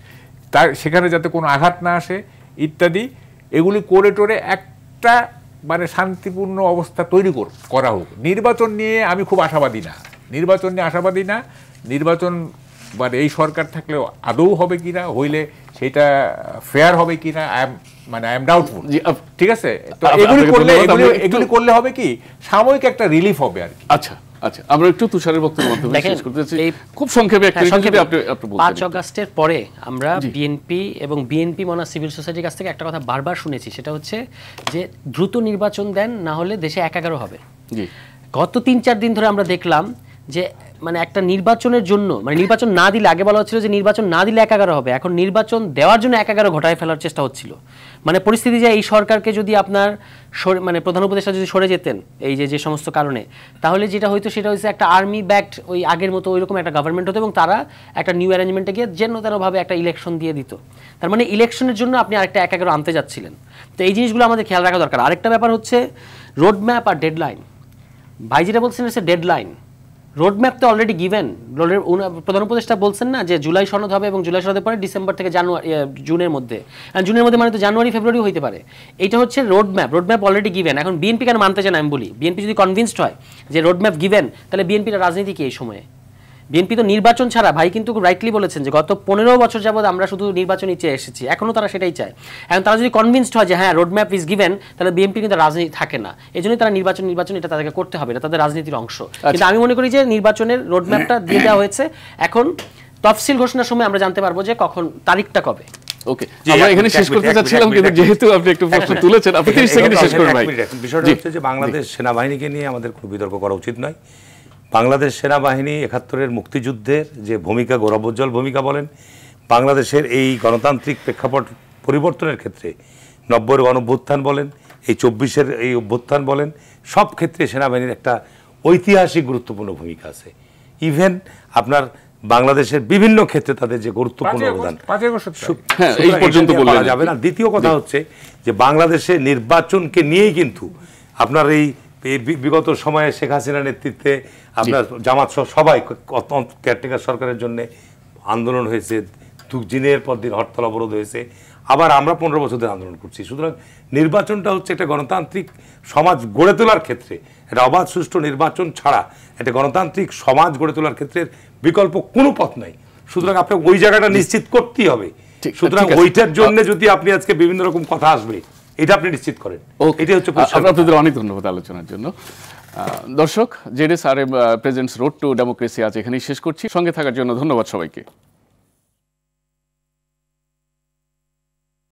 তার সেখানে যাতে কোনো আঘাত না আসে ইত্যাদি, এগুলি করে টোরে একটা মানে শান্তিপূর্ণ অবস্থা তৈরি করা হোক। নির্বাচন নিয়ে আমি খুব আশাবাদী না, নির্বাচন মানে এই সরকার থাকলেও আদৌ হবে কিনা, হইলে সেটা ফেয়ার হবে কিনা আই এম ডাউটফুল। ঠিক আছে, তো এগুলি করলে হবে কি সাময়িক একটা রিলিফ হবে আর কি। আচ্ছা, আচ্ছা, আমরা একটু তুষারের বক্তব্যের মাধ্যমে দেখেন, শেষ করতে চাচ্ছি। এই খুব সংক্ষেপে একটা হ্যাঁ, সংক্ষেপে, আপনি বলতে 5 আগস্টের পরে আমরা বিএনপি এবং বিএনপি মনা সিভিল সোসাইটির কাছ থেকে একটা কথা বারবার শুনেছি, সেটা হচ্ছে যে দ্রুত নির্বাচন দেন, না হলে দেশে একাকারও হবে। জি, গত 3-4 দিন ধরে আমরা দেখলাম যে মানে একটা নির্বাচনের জন্য, মানে নির্বাচন না দিলে, আগে বলা হচ্ছিল যে নির্বাচন না দিলে একাগারো হবে, এখন নির্বাচন দেওয়ার জন্য একাগারো ঘটায় ফেলার চেষ্টা হচ্ছিল। মানে পরিস্থিতি যে এই সরকারকে যদি আপনার মানে প্রধান উপদেষ্টা যদি সরে যেতেন এই যে সমস্ত কারণে, তাহলে যেটা হয়তো সেটা হচ্ছে একটা আর্মি ব্যাকড ওই আগের মতো ওইরকম একটা গভর্নমেন্ট হতো, এবং তারা একটা নিউ অ্যারেঞ্জমেন্টে গিয়ে যেন তেনভাবে একটা ইলেকশন দিয়ে দিত। তার মানে ইলেকশনের জন্য আপনি আরেকটা একাগারো আনতে যাচ্ছিলেন। তো এই জিনিসগুলো আমাদের খেয়াল রাখা দরকার। আরেকটা ব্যাপার হচ্ছে রোড ম্যাপ আর ডেডলাইন। ভাই যেটা বলছেন হচ্ছে ডেডলাইন, রোডম্যাপ তো অলরেডি গিভেন। প্রধান উপদেষ্টা বলছেন না যে জুলাই সনদ হবে, এবং জুলাই সনদের পরে ডিসেম্বর থেকে জুনের মধ্যে মানে তো জানুয়ারি ফেব্রুয়ারি হইতে পারে। এইটা হচ্ছে রোডম্যাপ অলরেডি গিভেন। এখন বিএনপি কেন মানতে চায় না আমি বলি, বিএনপি যদি কনভিন্সড হয় যে রোডম্যাপ গিভেন, তাহলে বিএনপির রাজনীতি কি এই সময়ে? বিএনপি তো নির্বাচন ছাড়া, ভাই কিন্তু রাইটলি বলেছেন যে গত 15 বছর যাবত আমরা শুধু নির্বাচনই চেয়ে এসেছি, এখনও তারা সেটাই চায়। এখন তারা যদি কনভিন্সড হয় যে হ্যাঁ রোডম্যাপ ইজ গিভেন, তাহলে বিএনপি কিন্তু রাজনীতি থাকে না। এই জন্যই তারা নির্বাচন এটা তাদেরকে করতে হবে, এটা তাদের রাজনীতির অংশ। কিন্তু আমি মনে করি যে নির্বাচনের রোডম্যাপটা দিয়ে দেওয়া হয়েছে, এখন তফসিল ঘোষণার সময় আমরা জানতে পারবো যে কখন, তারিখটা কবে। ওকে, আমরা এখানে শেষ করতে চাচ্ছিলাম, কিন্তু যেহেতু আপনি একটু প্রশ্ন তুলেছেন, আপনি 30 সেকেন্ডে শেষ করুন ভাই। বিষয়টা হচ্ছে যে বাংলাদেশ সেনাবাহিনীকে নিয়ে আমাদের কোনো বিতর্ক করা উচিত নয়। বাংলাদেশ সেনাবাহিনী 71-এর মুক্তিযুদ্ধের যে ভূমিকা, গৌরবোজ্জ্বল ভূমিকা বলেন, বাংলাদেশের এই গণতান্ত্রিক প্রেক্ষাপট পরিবর্তনের ক্ষেত্রে 90-এর গণঅভ্যুত্থান বলেন, এই 24-এর এই অভ্যুত্থান বলেন, সব ক্ষেত্রে সেনাবাহিনীর একটা ঐতিহাসিক গুরুত্বপূর্ণ ভূমিকা আছে। ইভেন আপনার বাংলাদেশের বিভিন্ন ক্ষেত্রে তাদের যে গুরুত্বপূর্ণ অবদান এই পর্যন্ত বলা যাবে না। দ্বিতীয় কথা হচ্ছে যে বাংলাদেশের নির্বাচনকে নিয়েই কিন্তু আপনার এই বিগত সময়ে শেখ হাসিনার নেতৃত্বে আপনার জামাত সহ সবাই কেয়ারটেকার সরকারের জন্য আন্দোলন হয়েছে, দিনের পর দিন হরতাল অবরোধ হয়েছে, আবার আমরা 15 বছর ধরে আন্দোলন করছি। সুতরাং নির্বাচনটা হচ্ছে একটা গণতান্ত্রিক সমাজ গড়ে তোলার ক্ষেত্রে, একটা অবাধ সুষ্ঠু নির্বাচন ছাড়া একটা গণতান্ত্রিক সমাজ গড়ে তোলার ক্ষেত্রে বিকল্প কোনো পথ নাই। সুতরাং আপনাকে ওই জায়গাটা নিশ্চিত করতেই হবে। সুতরাং ওইটার জন্য যদি আপনি আজকে বিভিন্ন রকম কথা আসবে, এটা আপনি নিশ্চিত করেন। এটাই হচ্ছে আপনাদের অনেক ধন্যবাদ আলোচনার জন্য। দর্শক, ZSRM presents road two democracy আজ এখানেই শেষ করছি। সঙ্গে থাকার জন্য ধন্যবাদ সবাইকে।